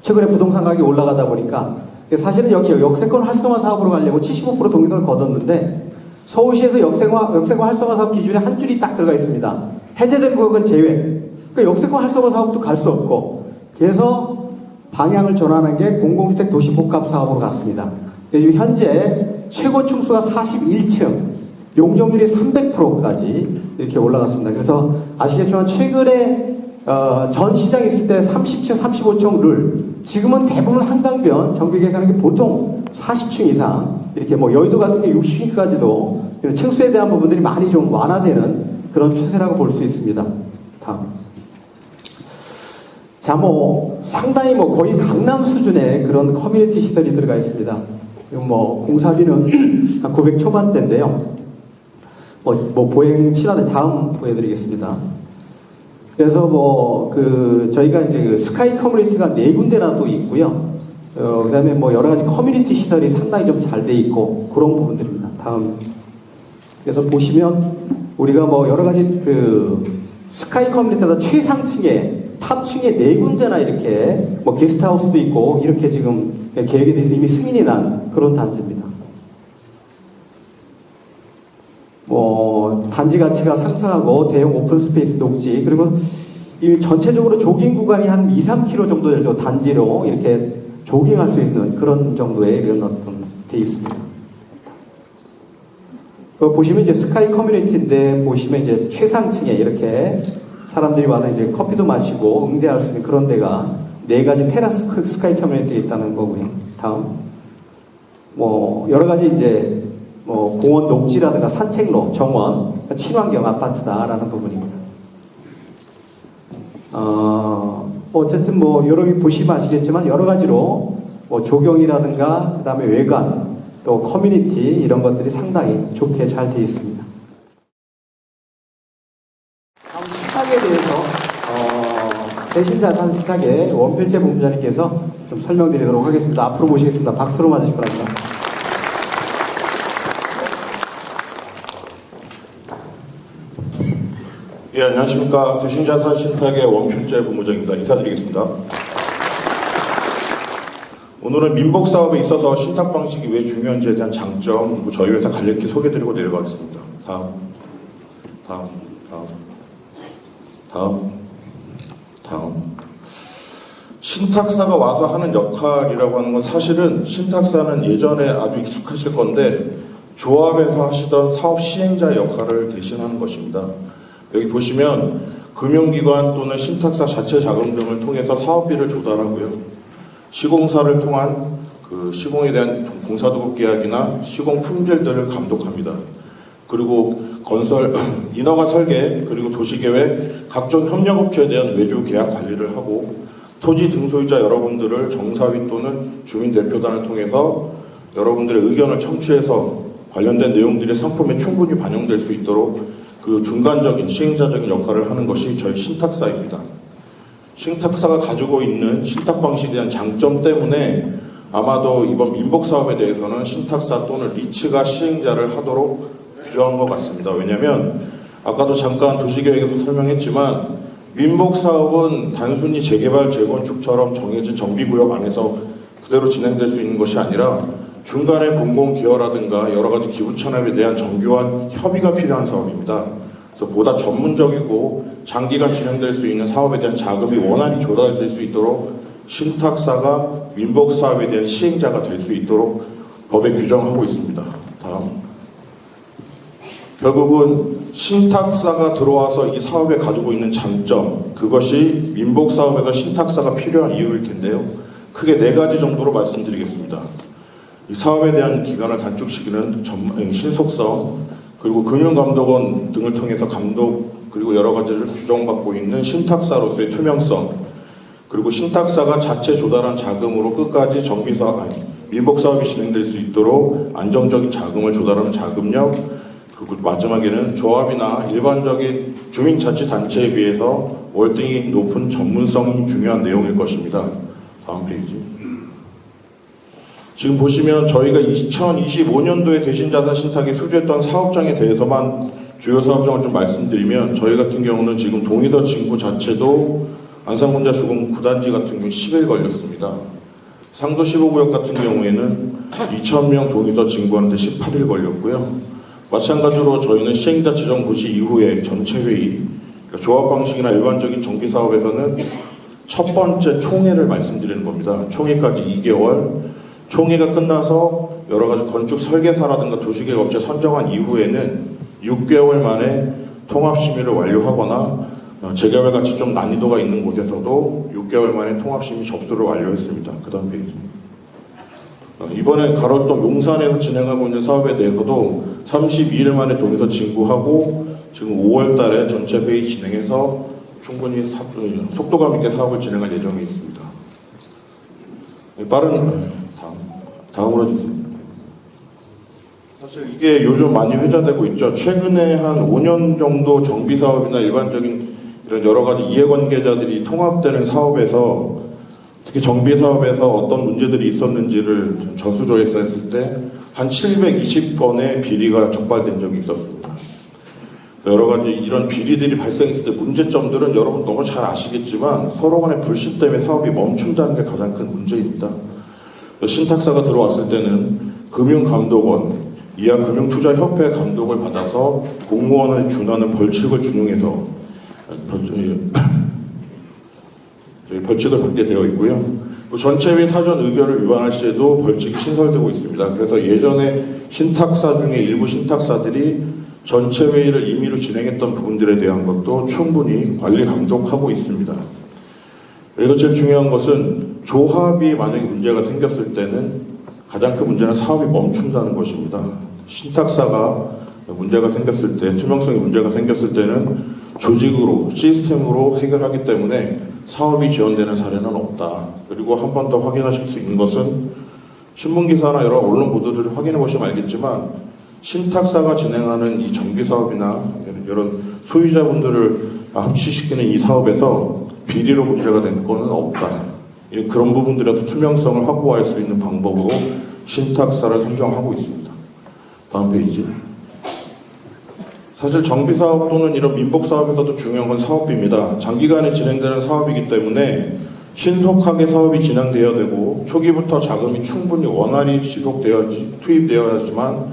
최근에 부동산 가격이 올라가다 보니까 사실은 여기 역세권 활성화 사업으로 가려고 75% 동의서를 거뒀는데 서울시에서 역세권 활성화 사업 기준에 한 줄이 딱 들어가 있습니다. 해제된 구역은 제외. 그러니까 역세권 활성화 사업도 갈 수 없고 그래서 방향을 전환한 게 공공주택 도시복합 사업으로 갔습니다. 지금 현재 최고 층수가 41층, 용적률이 300%까지 이렇게 올라갔습니다. 그래서 아시겠지만 최근에 전 시장 있을 때 30층, 35층 룰, 지금은 대부분 한강변 정비계획하는 게 보통 40층 이상, 이렇게 뭐 여의도 같은 게 60층까지도 층수에 대한 부분들이 많이 좀 완화되는 그런 추세라고 볼 수 있습니다. 다음. 자, 뭐 상당히 뭐 거의 강남 수준의 그런 커뮤니티 시설이 들어가 있습니다. 뭐 공사비는 한 900 초반대인데요. 보행 친화대 다음 보여드리겠습니다. 그래서 저희가 이제 그 스카이 커뮤니티가 4군데나 또 있고요. 그다음에 여러 가지 커뮤니티 시설이 상당히 좀 잘 돼 있고 그런 부분들입니다. 다음. 그래서 보시면 우리가 여러 가지 그 스카이 커뮤니티에서 최상층에 탑층에 4군데나 이렇게 게스트하우스도 있고 이렇게 지금 계획에 대해서 이미 승인이 난 그런 단지입니다. 단지 가치가 상승하고 대형 오픈 스페이스 녹지 그리고 이 전체적으로 조깅 구간이 한 2-3km 정도 되죠. 단지로 이렇게 조깅할 수 있는 그런 정도의 이런 돼 있습니다. 보시면 이제 스카이 커뮤니티인데 보시면 이제 최상층에 이렇게 사람들이 와서 이제 커피도 마시고 응대할 수 있는 그런 데가 4가지 테라스 스카이 커뮤니티에 있다는 거고요. 다음. 여러 가지 이제 공원 녹지라든가 산책로, 정원, 친환경 아파트다라는 부분입니다. 어쨌든 여러분이 보시면 아시겠지만 여러 가지로 조경이라든가 그다음에 외관 또 커뮤니티 이런 것들이 상당히 좋게 잘 되어 있습니다. 다음 신탁에 대해서 대신자산 신탁의 원필재 본부장님께서 좀 설명드리도록 하겠습니다. 앞으로 모시겠습니다. 박수로 맞으시기 바랍니다. 예, 안녕하십니까. 대신자산 신탁의 원필재 본부장입니다. 인사드리겠습니다. 오늘은 민복 사업에 있어서 신탁 방식이 왜 중요한지에 대한 장점, 그리고 저희 회사 간략히 소개드리고 내려가겠습니다. 다음. 신탁사가 와서 하는 역할이라고 하는 건 사실은 신탁사는 예전에 아주 익숙하실 건데 조합에서 하시던 사업 시행자의 역할을 대신하는 것입니다. 여기 보시면 금융기관 또는 신탁사 자체 자금 등을 통해서 사업비를 조달하고요. 시공사를 통한 그 시공에 대한 공사도급 계약이나 시공 품질들을 감독합니다. 그리고 건설, 인허가 설계, 그리고 도시계획, 각종 협력업체에 대한 외주 계약 관리를 하고 토지 등소유자 여러분들을 정사위 또는 주민대표단을 통해서 여러분들의 의견을 청취해서 관련된 내용들이 상품에 충분히 반영될 수 있도록 그 중간적인 시행자적인 역할을 하는 것이 저희 신탁사입니다. 신탁사가 가지고 있는 신탁 방식에 대한 장점 때문에 아마도 이번 민복 사업에 대해서는 신탁사 또는 리츠가 시행자를 하도록 규정한 것 같습니다. 왜냐하면 아까도 잠깐 도시계획에서 설명했지만 민복 사업은 단순히 재개발, 재건축처럼 정해진 정비구역 안에서 그대로 진행될 수 있는 것이 아니라 중간에 공공기여라든가 여러 가지 기부 찬합에 대한 정교한 협의가 필요한 사업입니다. 그래서 보다 전문적이고 장기간 진행될 수 있는 사업에 대한 자금이 원활히 조달될 수 있도록 신탁사가 민복 사업에 대한 시행자가 될 수 있도록 법에 규정하고 있습니다. 다음. 결국은 신탁사가 들어와서 이 사업에 가지고 있는 장점, 그것이 민복 사업에서 신탁사가 필요한 이유일 텐데요. 크게 4가지 정도로 말씀드리겠습니다. 이 사업에 대한 기간을 단축시키는 신속성, 그리고 금융감독원 등을 통해서 감독, 그리고 여러 가지를 규정받고 있는 신탁사로서의 투명성, 그리고 신탁사가 자체 조달한 자금으로 끝까지 정비사업, 민복 사업이 진행될 수 있도록 안정적인 자금을 조달하는 자금력, 그리고 마지막에는 조합이나 일반적인 주민자치단체에 비해서 월등히 높은 전문성이 중요한 내용일 것입니다. 다음 페이지. 지금 보시면 저희가 2025년도에 대신자산 신탁에 수주했던 사업장에 대해서만 주요 사업장을 좀 말씀드리면 저희 같은 경우는 지금 동의서 진구 자체도 안산군자 주공 9단지 같은 경우 10일 걸렸습니다. 상도 15구역 같은 경우에는 2,000명 동의서 진구하는데 18일 걸렸고요. 마찬가지로 저희는 시행자 지정 고시 이후에 전체 회의, 그러니까 조합 방식이나 일반적인 정비 사업에서는 첫 번째 총회를 말씀드리는 겁니다. 총회까지 2개월, 총회가 끝나서 여러 가지 건축 설계사라든가 도시계획 업체 선정한 이후에는 6개월 만에 통합심의를 완료하거나 재개발 같이 좀 난이도가 있는 곳에서도 6개월 만에 통합심의 접수를 완료했습니다. 그 다음 페이지. 이번에 가로동 용산에서 진행하고 있는 사업에 대해서도 32일 만에 동의서 진구하고 지금 5월 달에 전체 회의 진행해서 충분히 속도감 있게 사업을 진행할 예정에 있습니다. 다음으로 주세요. 사실 이게 요즘 많이 회자되고 있죠. 최근에 한 5년 정도 정비 사업이나 일반적인 이런 여러 가지 이해관계자들이 통합되는 사업에서 특히 정비 사업에서 어떤 문제들이 있었는지를 전수조사했을 때 한 720건의 비리가 적발된 적이 있었습니다. 여러 가지 이런 비리들이 발생했을 때 문제점들은 여러분 너무 잘 아시겠지만 서로 간의 불신 때문에 사업이 멈춘다는 게 가장 큰 문제입니다. 신탁사가 들어왔을 때는 금융감독원, 이하 금융투자협회 감독을 받아서 공무원을 준하는 벌칙을 준용해서 벌칙을 받게 되어 있고요. 전체회의 사전 의결을 위반할 시에도 벌칙이 신설되고 있습니다. 그래서 예전에 신탁사 중에 일부 신탁사들이 전체회의를 임의로 진행했던 부분들에 대한 것도 충분히 관리 감독하고 있습니다. 그래서 제일 중요한 것은 조합이 만약에 문제가 생겼을 때는 가장 큰 문제는 사업이 멈춘다는 것입니다. 신탁사가 문제가 생겼을 때, 투명성이 문제가 생겼을 때는 조직으로, 시스템으로 해결하기 때문에 사업이 지연되는 사례는 없다. 그리고 한 번 더 확인하실 수 있는 것은 신문기사나 여러 언론 보도들을 확인해 보시면 알겠지만 신탁사가 진행하는 이 정비사업이나 이런 소유자분들을 합치시키는 이 사업에서 비리로 문제가 된 건은 없다. 그런 부분들에서 투명성을 확보할 수 있는 방법으로 신탁사를 선정하고 있습니다. 다음 페이지. 사실 정비사업 또는 이런 민복사업에서도 중요한 건 사업비입니다. 장기간에 진행되는 사업이기 때문에 신속하게 사업이 진행되어야 되고 초기부터 자금이 충분히 원활히 투입되어야지만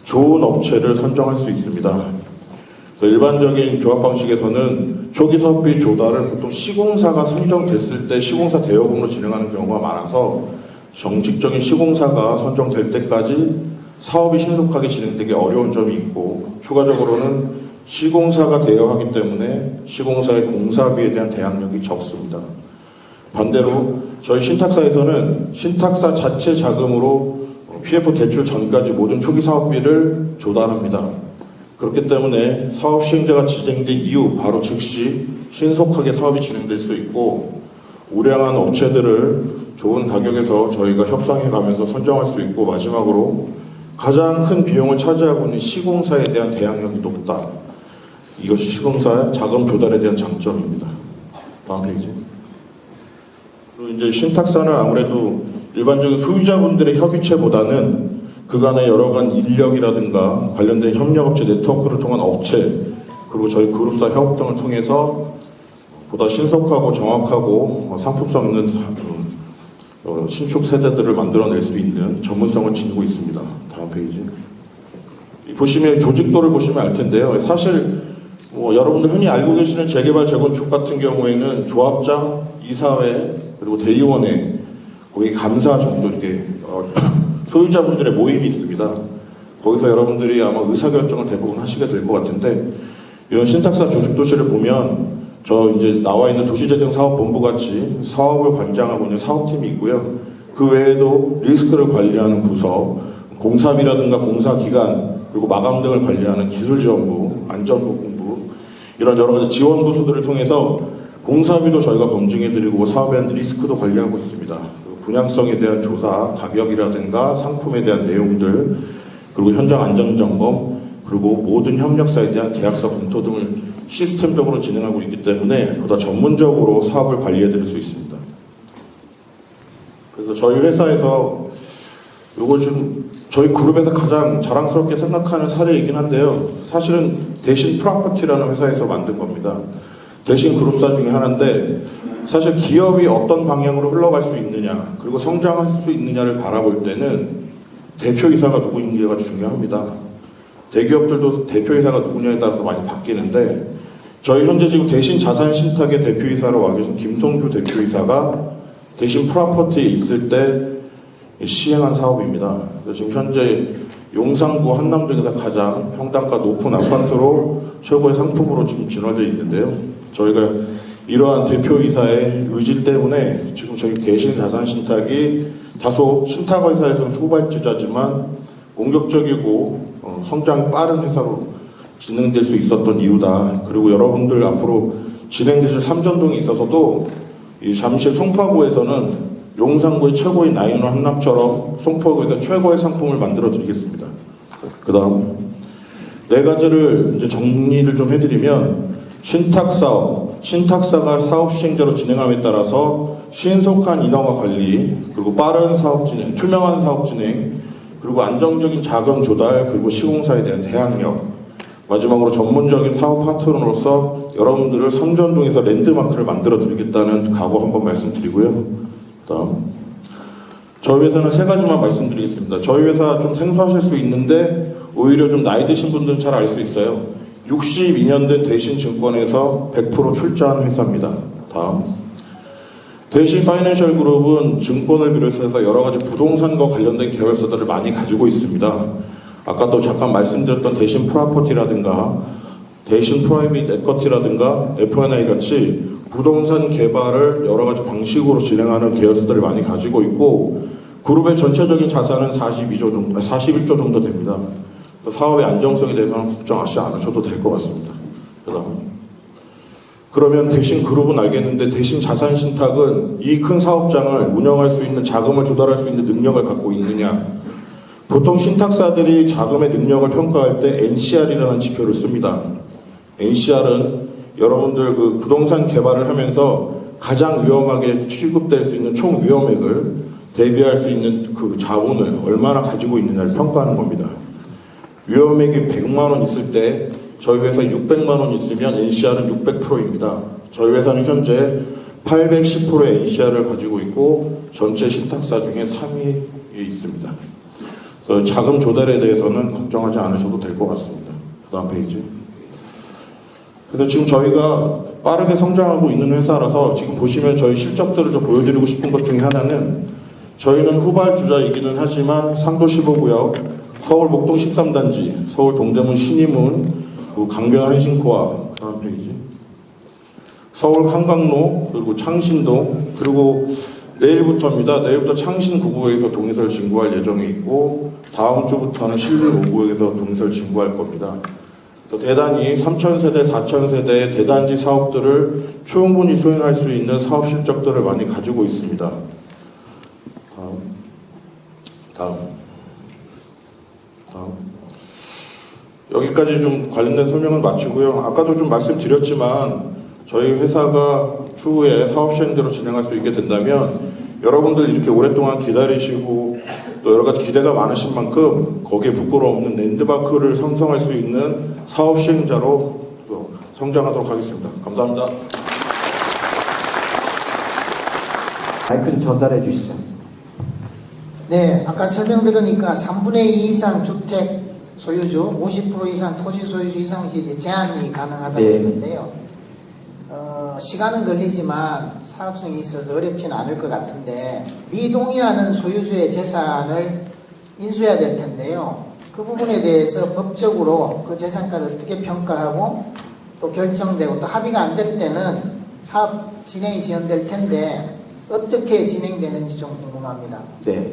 좋은 업체를 선정할 수 있습니다. 그래서 일반적인 조합 방식에서는 초기 사업비 조달을 보통 시공사가 선정됐을 때 시공사 대여금으로 진행하는 경우가 많아서 정식적인 시공사가 선정될 때까지 사업이 신속하게 진행되기 어려운 점이 있고 추가적으로는 시공사가 대여하기 때문에 시공사의 공사비에 대한 대항력이 적습니다. 반대로 저희 신탁사에서는 신탁사 자체 자금으로 PF 대출 전까지 모든 초기 사업비를 조달합니다. 그렇기 때문에 사업 시행자가 지정된 이후 바로 즉시 신속하게 사업이 진행될 수 있고 우량한 업체들을 좋은 가격에서 저희가 협상해가면서 선정할 수 있고 마지막으로 가장 큰 비용을 차지하고 있는 시공사에 대한 대항력이 높다. 이것이 시공사의 자금 조달에 대한 장점입니다. 다음 페이지. 그리고 이제 신탁사는 아무래도 일반적인 소유자분들의 협의체보다는 그간의 여러 간 인력이라든가 관련된 협력업체 네트워크를 통한 업체 그리고 저희 그룹사 협업 등을 통해서 보다 신속하고 정확하고 상품성 있는 신축 세대들을 만들어낼 수 있는 전문성을 지니고 있습니다. 다음 페이지. 보시면 조직도를 보시면 알 텐데요. 사실 여러분들 흔히 알고 계시는 재개발 재건축 같은 경우에는 조합장, 이사회 그리고 대의원회 거기 감사 정도 이렇게 소유자분들의 모임이 있습니다. 거기서 여러분들이 아마 의사결정을 대부분 하시게 될 것 같은데 이런 신탁사 조직도시를 보면 저 이제 나와 있는 도시재생사업본부 같이 사업을 관장하고 있는 사업팀이 있고요. 그 외에도 리스크를 관리하는 부서, 공사비라든가 공사기간, 그리고 마감 등을 관리하는 기술지원부, 안전보건부 이런 여러 가지 지원 부서들을 통해서 공사비도 저희가 검증해드리고 사업에 대한 리스크도 관리하고 있습니다. 분양성에 대한 조사, 가격이라든가 상품에 대한 내용들, 그리고 현장 안전점검, 그리고 모든 협력사에 대한 계약서 검토 등을 시스템적으로 진행하고 있기 때문에 보다 전문적으로 사업을 관리해드릴 수 있습니다. 그래서 저희 회사에서 이거 좀 저희 그룹에서 가장 자랑스럽게 생각하는 사례이긴 한데요. 사실은 대신 프로퍼티라는 회사에서 만든 겁니다. 대신 그룹사 중에 하나인데 사실 기업이 어떤 방향으로 흘러갈 수 있느냐 그리고 성장할 수 있느냐를 바라볼 때는 대표이사가 누구인지가 중요합니다. 대기업들도 대표이사가 누구냐에 따라서 많이 바뀌는데 저희 현재 지금 대신 자산신탁의 대표이사로 와 계신 김성주 대표이사가 대신 프로퍼티에 있을 때 시행한 사업입니다. 그래서 지금 현재 용산구 한남동에서 가장 평당가 높은 아파트로 최고의 상품으로 지금 진화되어 있는데요. 저희가 이러한 대표이사의 의지 때문에 지금 저희 대신 자산신탁이 다소 신탁회사에서는 후발주자지만 공격적이고 성장이 빠른 회사로 진행될 수 있었던 이유다. 그리고 여러분들 앞으로 진행되실 삼전동에 있어서도 이 잠실 송파구에서는 용산구의 최고의 나인원 한남처럼 송파구에서 최고의 상품을 만들어 드리겠습니다. 그다음 네 가지를 이제 정리를 좀 해드리면 신탁사가 사업 시행자로 진행함에 따라서 신속한 인허가 관리, 그리고 빠른 사업 진행, 투명한 사업 진행, 그리고 안정적인 자금 조달, 그리고 시공사에 대한 대항력, 마지막으로 전문적인 사업 파트너로서 여러분들을 삼전동에서 랜드마크를 만들어 드리겠다는 각오 한번 말씀드리고요. 그다음 저희 회사는 세 가지만 말씀드리겠습니다. 저희 회사 좀 생소하실 수 있는데 오히려 좀 나이 드신 분들은 잘 알 수 있어요. 62년 된 대신증권에서 100% 출자한 회사입니다. 다음 대신 파이낸셜 그룹은 증권을 비롯해서 여러 가지 부동산과 관련된 계열사들을 많이 가지고 있습니다. 아까도 잠깐 말씀드렸던 대신 프로퍼티라든가 대신 프라이빗 에쿼티라든가 F&I 같이 부동산 개발을 여러 가지 방식으로 진행하는 계열사들을 많이 가지고 있고 그룹의 전체적인 자산은 41조 정도 됩니다. 사업의 안정성에 대해서는 걱정하지 않으셔도 될 것 같습니다. 그러면 대신 그룹은 알겠는데 대신 자산 신탁은 이 큰 사업장을 운영할 수 있는 자금을 조달할 수 있는 능력을 갖고 있느냐? 보통 신탁사들이 자금의 능력을 평가할 때 NCR이라는 지표를 씁니다. NCR은 여러분들 그 부동산 개발을 하면서 가장 위험하게 취급될 수 있는 총 위험액을 대비할 수 있는 그 자본을 얼마나 가지고 있느냐를 평가하는 겁니다. 위험액이 100만 원 있을 때 저희 회사 600만 원 있으면 NCR은 600%입니다. 저희 회사는 현재 810%의 NCR을 가지고 있고 전체 신탁사 중에 3위에 있습니다. 그래서 자금 조달에 대해서는 걱정하지 않으셔도 될 것 같습니다. 그 다음 페이지. 그래서 지금 저희가 빠르게 성장하고 있는 회사라서 지금 보시면 저희 실적들을 좀 보여드리고 싶은 것 중에 하나는 저희는 후발주자이기는 하지만 상도 15구역, 서울 목동 13단지, 서울 동대문 신이문, 강변 한신코아, 다음 페이지. 서울 한강로, 그리고 창신동, 그리고 내일부터입니다. 내일부터 창신 9구역에서 동의서를 진구할 예정에 있고 다음 주부터는 신림 5구역에서 동의서를 진구할 겁니다. 대단히 3,000세대, 4,000세대의 대단지 사업들을 충분히 수행할 수 있는 사업 실적들을 많이 가지고 있습니다. 다음. 여기까지 좀 관련된 설명을 마치고요. 아까도 좀 말씀드렸지만 저희 회사가 추후에 사업 시행대로 진행할 수 있게 된다면 여러분들 이렇게 오랫동안 기다리시고 또 여러 가지 기대가 많으신 만큼 거기에 부끄러움 없는 랜드마크를 형성할 수 있는 사업 시행자로 성장하도록 하겠습니다. 감사합니다. 마이크 좀 전달해 주시죠. 네, 아까 설명 들으니까 3분의 2 이상 주택 소유주, 50% 이상 토지 소유주 이상 시 제한이 가능하다고 했는데요. 시간은 걸리지만 사업성이 있어서 어렵지는 않을 것 같은데 미동의하는 소유주의 재산을 인수해야 될 텐데요. 그 부분에 대해서 법적으로 그 재산가를 어떻게 평가하고 또 결정되고 또 합의가 안 될 때는 사업 진행이 지연될 텐데 어떻게 진행되는지 좀 궁금합니다. 네.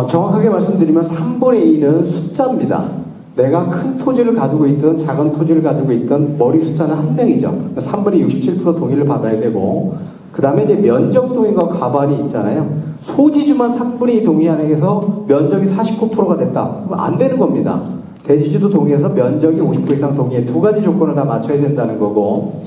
정확하게 말씀드리면 3분의 2는 숫자입니다. 내가 큰 토지를 가지고 있든 작은 토지를 가지고 있든 머리 숫자는 한 명이죠. 3분의 67% 동의를 받아야 되고 그 다음에 이제 면적 동의가 과반이 있잖아요. 소지주만 3분의 2 동의하는 해서 면적이 49%가 됐다. 그럼 안 되는 겁니다. 대지주도 동의해서 면적이 50% 이상 동의해 두 가지 조건을 다 맞춰야 된다는 거고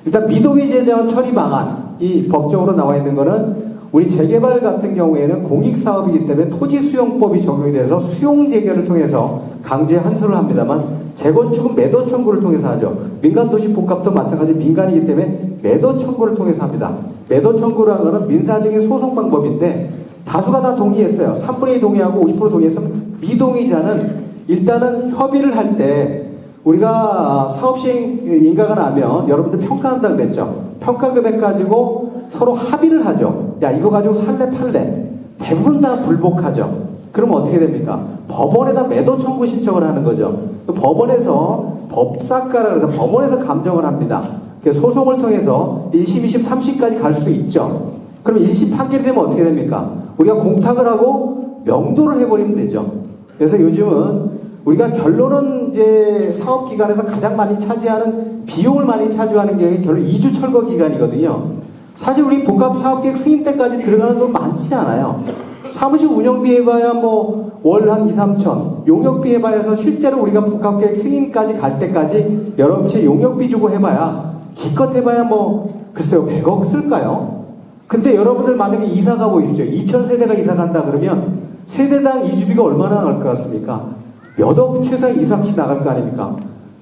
일단 미동의제에 대한 처리 방안 이 법적으로 나와 있는 거는 우리 재개발 같은 경우에는 공익사업이기 때문에 토지수용법이 적용이 돼서 수용재개를 통해서 강제 환수를 합니다만 재건축은 매도 청구를 통해서 하죠. 민간도시복합도 마찬가지 민간이기 때문에 매도 청구를 통해서 합니다. 매도 청구라는 것은 민사적인 소송 방법인데 다수가 다 동의했어요. 3분의 2 동의하고 50% 동의했으면 미동의자는 일단은 협의를 할 때 우리가 사업시행 인가가 나면 여러분들 평가한다고 그랬죠. 평가 금액 가지고 서로 합의를 하죠. 야 이거 가지고 살래 팔래. 대부분 다 불복하죠. 그럼 어떻게 됩니까? 법원에다 매도 청구 신청을 하는 거죠. 법원에서 법사가라 그래서 법원에서 감정을 합니다. 소송을 통해서 1심, 2심, 3심까지 갈 수 있죠. 그럼 1심 판결이 되면 어떻게 됩니까? 우리가 공탁을 하고 명도를 해버리면 되죠. 그래서 요즘은 우리가 결론은 이제 사업기간에서 가장 많이 차지하는 비용을 많이 차지하는 게 결론 2주 철거 기간이거든요. 사실 우리 복합사업계획 승인 때까지 들어가는 돈 많지 않아요. 사무실 운영비 해봐야 뭐 월 한 2, 3천, 용역비 해봐야 해서 실제로 우리가 복합계획 승인까지 갈 때까지 여러분들 용역비 주고 해봐야 기껏 해봐야 뭐 글쎄요 100억 쓸까요? 근데 여러분들 만약에 이사 가보십시오. 2,000세대가 이사 간다 그러면 세대당 이주비가 얼마나 나올 것 같습니까? 몇 억 최소한 이상씩 나갈 거 아닙니까?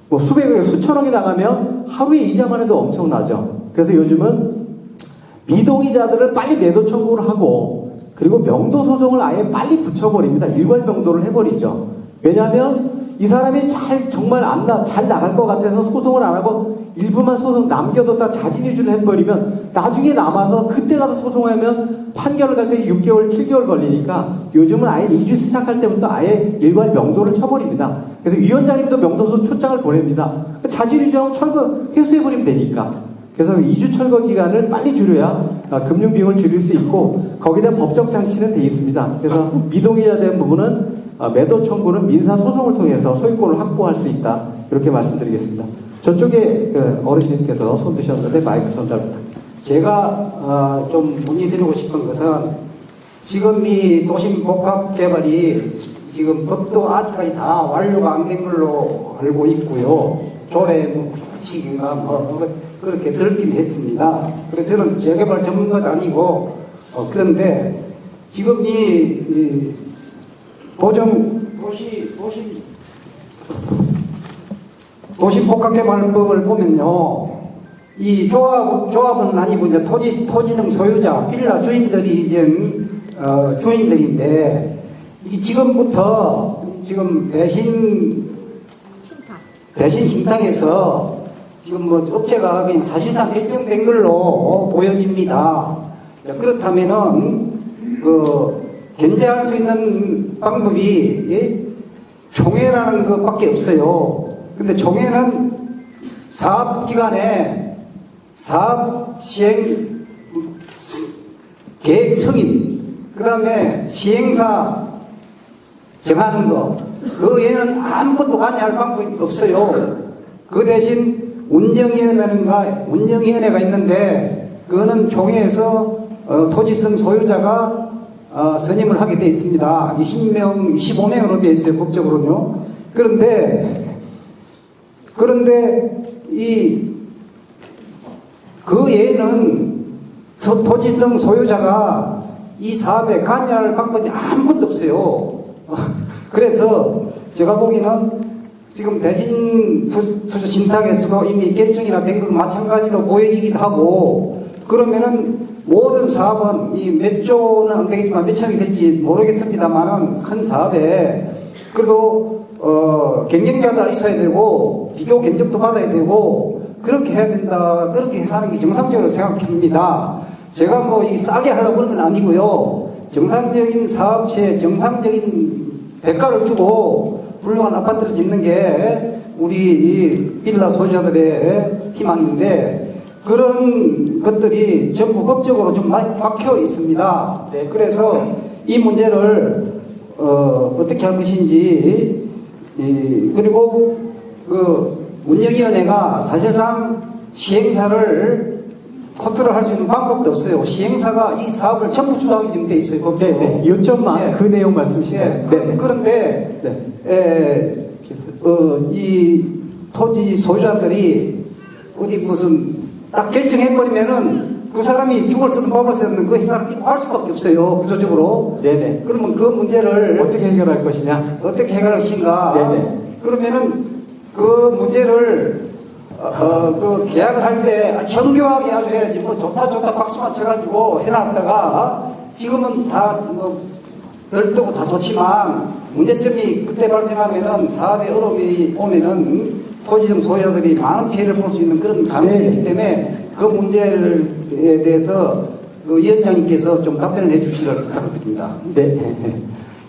뭐 수백억, 수천억이 나가면 하루에 이자만 해도 엄청나죠. 그래서 요즘은 미동의자들을 빨리 매도 청구를 하고 그리고 명도 소송을 아예 빨리 붙여버립니다. 일괄 명도를 해버리죠. 왜냐하면 이 사람이 정말 잘 나갈 것 같아서 소송을 안 하고 일부만 소송 남겨뒀다 자진이주를 해버리면 나중에 남아서 그때 가서 소송하면 판결을 갈 때 6개월, 7개월 걸리니까 요즘은 아예 이주 시작할 때부터 아예 일괄 명도를 쳐버립니다. 그래서 위원장님도 명도소 초장을 보냅니다. 자진이주하고 회수해버리면 되니까. 그래서 이주 철거 기간을 빨리 줄여야 금융 비용을 줄일 수 있고 거기다 법적 장치는 돼 있습니다. 그래서 미동의자 된 부분은 매도 청구는 민사 소송을 통해서 소유권을 확보할 수 있다. 이렇게 말씀드리겠습니다. 저쪽에 어르신께서 손 드셨는데 마이크 전달 부탁드립니다. 제가 좀 문의드리고 싶은 것은 지금 이 도심 복합 개발이 지금 법도 아직까지 다 완료가 안 된 걸로 알고 있고요. 조례 규칙인가 뭐 그렇게 들긴 했습니다. 그래서 저는 재개발 전문가도 아니고 그런데 지금 이 도시 복합개발법을 보면요, 이 조합은 아니고 이제 토지등 소유자 빌라 주인들이 이제 주인들인데 이 지금부터 지금 대신 신탁에서 지금 뭐 업체가 그냥 사실상 일정된 걸로 보여집니다. 그렇다면은 견제할 수 있는 방법이 총회라는 것밖에 없어요. 근데 총회는 사업기관에 사업 시행 계획 승인, 그 다음에 시행사 정하는 거, 그 외에는 아무것도 관여할 방법이 없어요. 그 대신 운영위원회가 있는데 그거는 총회에서 토지성 소유자가 선임을 하게 되어 있습니다. 20명, 25명으로 되어 있어요, 법적으로는요. 그런데 그 외에는 토지등 소유자가 이 사업에 관여할 방법이 아무것도 없어요. 그래서 제가 보기에는 지금 대신 투자 신탁에서도 이미 결정이나 된 것 마찬가지로 보여지기도 하고, 그러면은 모든 사업은 이 몇 조는 안 되겠지만 몇 천이 될지 모르겠습니다만은 큰 사업에 그래도 경쟁자가 있어야 되고 비교 견적도 받아야 되고 그렇게 해야 된다, 그렇게 하는 게 정상적으로 생각합니다. 제가 뭐 이 싸게 하려고 그런 건 아니고요. 정상적인 사업체에 정상적인 대가를 주고 훌륭한 아파트를 짓는 게 우리 이 빌라 소유자들의 희망인데 그런 것들이 전부 법적으로 좀 막혀 있습니다. 네, 그래서 이 문제를 어떻게 할 것인지, 그리고 그 운영위원회가 사실상 시행사를 컨트롤할 수 있는 방법도 없어요. 시행사가 이 사업을 전부 주도하게 돼 있어요. 법적으로. 네, 요점만 그 내용 말씀이시죠. 그런데 이 토지 소유자들이 어디 무슨 딱 결정해버리면은 그 사람이 죽을 쓰든 밥을 쓰든 그 사람이 할 수밖에 없어요, 구조적으로. 네네. 그러면 그 문제를 어떻게 해결할 것이냐? 어떻게 해결할 것인가? 네네. 그러면은 그 문제를 그 계약을 할 때 정교하게 아주 해야지. 뭐 좋다 박수만 쳐가지고 해놨다가 지금은 다 뭐 별도고 다 좋지만 문제점이 그때 발생하면은 사업에 어려움이 오면은 토지등 소유자들이 많은 피해를 볼 수 있는 그런 가능성이 있기 때문에 그 문제에 대해서 그 위원장님께서 좀 답변을 해주시길 부탁드립니다. 네.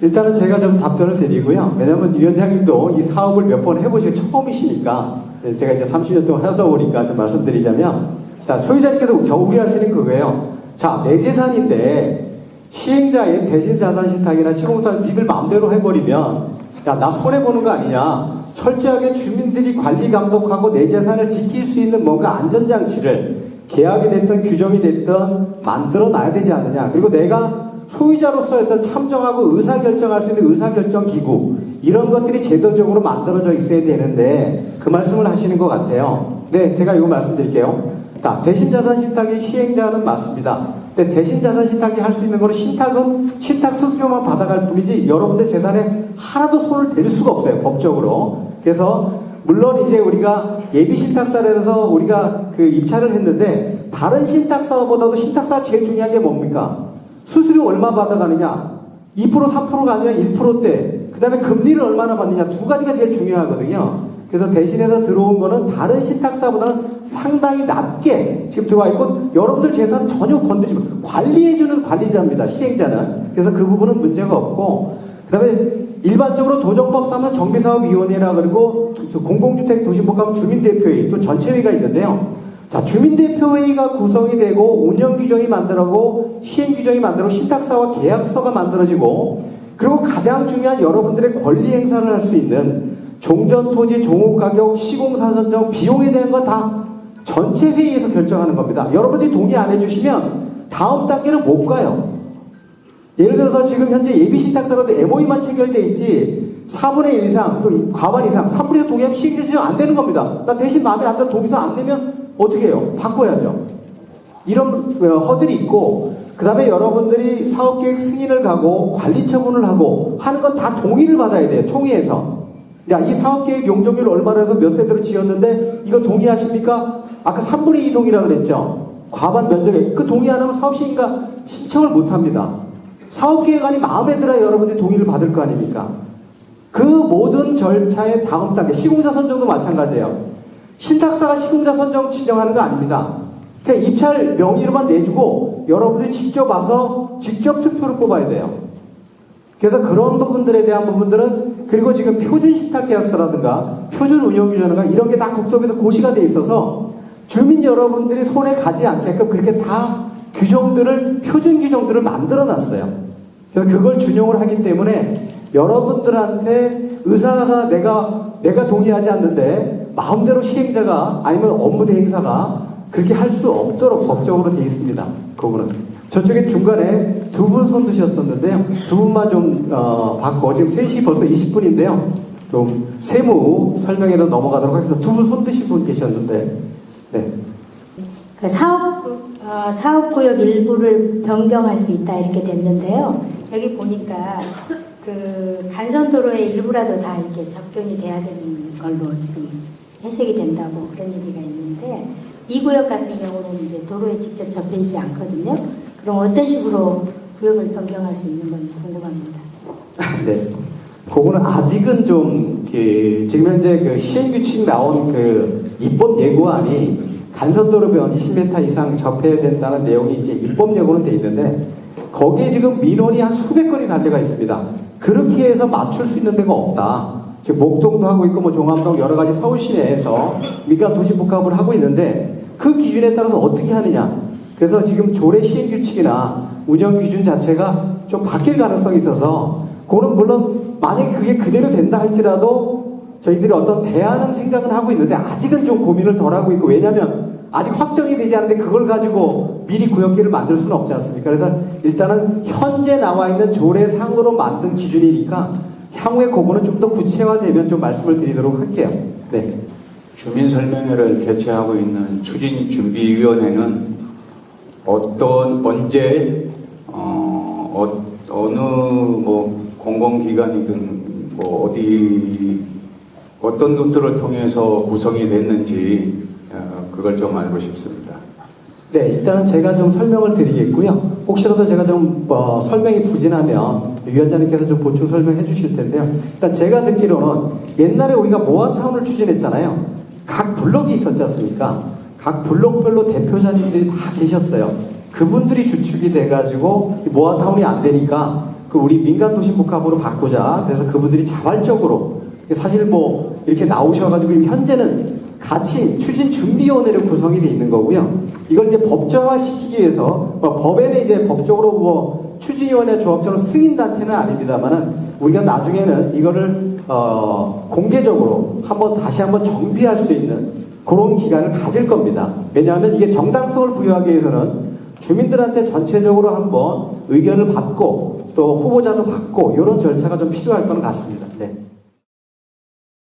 일단은 제가 좀 답변을 드리고요. 왜냐하면 위원장님도 이 사업을 몇 번 해보시고 처음이시니까 제가 이제 30년 동안 하다 보니까 좀 말씀드리자면, 자, 소유자님께서 우려하시는 그거예요. 자, 내 재산인데 시행자의 대신자산신탁이나 시공사는 니들 마음대로 해버리면 야, 나 손해보는 거 아니냐. 철저하게 주민들이 관리 감독하고 내 재산을 지킬 수 있는 뭔가 안전장치를 계약이 됐든 규정이 됐든 만들어 놔야 되지 않느냐. 그리고 내가 소유자로서 어떤 참정하고 의사결정할 수 있는 의사결정 기구 이런 것들이 제도적으로 만들어져 있어야 되는데 그 말씀을 하시는 것 같아요. 네, 제가 이거 말씀드릴게요. 자, 대신자산신탁의 시행자는 맞습니다. 근데 대신자산신탁이 할 수 있는 거는 신탁 수수료만 받아갈 뿐이지 여러분들 재산에 하나도 손을 댈 수가 없어요, 법적으로. 그래서 물론 이제 우리가 예비 신탁사에서 우리가 그 입찰을 했는데 다른 신탁사보다도 신탁사가 제일 중요한 게 뭡니까? 수수료 얼마 받아가느냐? 2% 3%가 아니라 1%대. 그 다음에 금리를 얼마나 받느냐? 두 가지가 제일 중요하거든요. 그래서 대신해서 들어온 거는 다른 신탁사보다는 상당히 낮게 지금 들어와 있고 여러분들 재산 전혀 건드리지 마. 관리해주는 관리자입니다. 시행자는. 그래서 그 부분은 문제가 없고 그 다음에 일반적으로 도정법상은 정비사업위원회라 그리고 공공주택 도시복합 주민대표회의 또 전체회의가 있는데요. 자, 주민대표회의가 구성이 되고 운영규정이 만들어지고 시행규정이 만들어지고 신탁사와 계약서가 만들어지고 그리고 가장 중요한 여러분들의 권리 행사를 할 수 있는 종전토지, 종업가격, 시공사 선정, 비용에 대한 건 다 전체 회의에서 결정하는 겁니다. 여러분들이 동의 안 해주시면 다음 단계는 못 가요. 예를 들어서 지금 현재 예비신탁사라도 MOE만 체결돼 있지 4분의 1 이상, 또 과반 이상, 3분의 1 동의하면 시행되지 안 되는 겁니다. 나 대신 마음에 안 들어 동의서 안 되면 어떻게 해요? 바꿔야죠. 이런 허들이 있고 그 다음에 여러분들이 사업계획 승인을 가고 관리처분을 하고 하는 건 다 동의를 받아야 돼요. 총회에서. 야, 이 사업계획 용적률 얼마나 해서 몇 세대로 지었는데 이거 동의하십니까? 아까 3분의 2 동의라고 그랬죠. 과반 면적에 그 동의 안 하면 사업시행가 신청을 못 합니다. 사업계획안이 마음에 들어야 여러분들이 동의를 받을 거 아닙니까? 그 모든 절차의 다음 단계 시공사 선정도 마찬가지예요. 신탁사가 시공사 선정 지정하는 거 아닙니다. 그냥 입찰 명의로만 내주고 여러분들이 직접 와서 직접 투표를 뽑아야 돼요. 그래서 그런 부분들에 대한 부분들은 그리고 지금 표준 신탁계약서라든가 표준 운영규정이라든가 이런 게 다 국토부에서 고시가 돼 있어서 주민 여러분들이 손에 가지 않게끔 그렇게 다 규정들을 표준 규정들을 만들어 놨어요. 그래서 그걸 준용을 하기 때문에 여러분들한테 의사가 내가 동의하지 않는데 마음대로 시행자가 아니면 업무 대행사가 그렇게 할 수 없도록 법적으로 돼 있습니다. 그거는 저쪽에 중간에 두 분 손 드셨었는데요. 두 분만 좀 받고 지금 3시 벌써 20분인데요. 좀 세무 설명회로 넘어가도록 하겠습니다. 두 분 손 드신 분 계셨는데, 네. 그 사업구역 일부를 변경할 수 있다 이렇게 됐는데요. 여기 보니까 그 간선도로의 일부라도 다 이렇게 접견이 돼야 되는 걸로 지금 해석이 된다고 그런 얘기가 있는데 이 구역 같은 경우는 이제 도로에 직접 접해 있지 않거든요. 그럼 어떤 식으로 구역을 변경할 수 있는 건지 궁금합니다. 네. 그거는 아직은 좀, 지금 현재 그 시행규칙 나온 그 입법 예고안이 간선도로변 20m 이상 접해야 된다는 내용이 이제 입법 예고는 돼 있는데 거기에 지금 민원이 한 수백 건이 달려가 있습니다. 그렇게 해서 맞출 수 있는 데가 없다. 지금 목동도 하고 있고 뭐 종암동 여러 가지 서울 시내에서 민간 도시 복합을 하고 있는데 그 기준에 따라서 어떻게 하느냐. 그래서 지금 조례 시행 규칙이나 운영 기준 자체가 좀 바뀔 가능성이 있어서 그거는 물론 만약에 그게 그대로 된다 할지라도 저희들이 어떤 대안은 생각은 하고 있는데 아직은 좀 고민을 덜 하고 있고 왜냐하면 아직 확정이 되지 않는데 그걸 가지고 미리 구역계를 만들 수는 없지 않습니까? 그래서 일단은 현재 나와 있는 조례상으로 만든 기준이니까 향후에 그거는 좀 더 구체화되면 좀 말씀을 드리도록 할게요. 네. 주민설명회를 개최하고 있는 추진준비위원회는 언제 어느 뭐 공공기관이든 뭐 어떤 루트를 통해서 구성이 됐는지 그걸 좀 알고 싶습니다. 네, 일단은 제가 좀 설명을 드리겠고요. 혹시라도 제가 좀 설명이 부진하면 위원장님께서 좀 보충 설명해 주실 텐데요. 일단 제가 듣기로는 옛날에 우리가 모아타운을 추진했잖아요. 각 블록이 있었지 않습니까? 각 블록별로 대표자님들이 다 계셨어요. 그분들이 주축이 돼가지고 모아타운이 안 되니까 그 우리 민간도시복합으로 바꾸자. 그래서 그분들이 자발적으로 사실 뭐 이렇게 나오셔가지고 현재는 같이 추진준비위원회로 구성이 돼 있는 거고요. 이걸 이제 법정화시키기 위해서 법에는 이제 법적으로 뭐 추진위원회 조합처럼 승인단체는 아닙니다만은 우리가 나중에는 이거를 공개적으로 다시 한번 정비할 수 있는 그런 기간을 가질 겁니다. 왜냐하면 이게 정당성을 부여하기 위해서는 주민들한테 전체적으로 한번 의견을 받고 또 후보자도 받고 이런 절차가 좀 필요할 것 같습니다.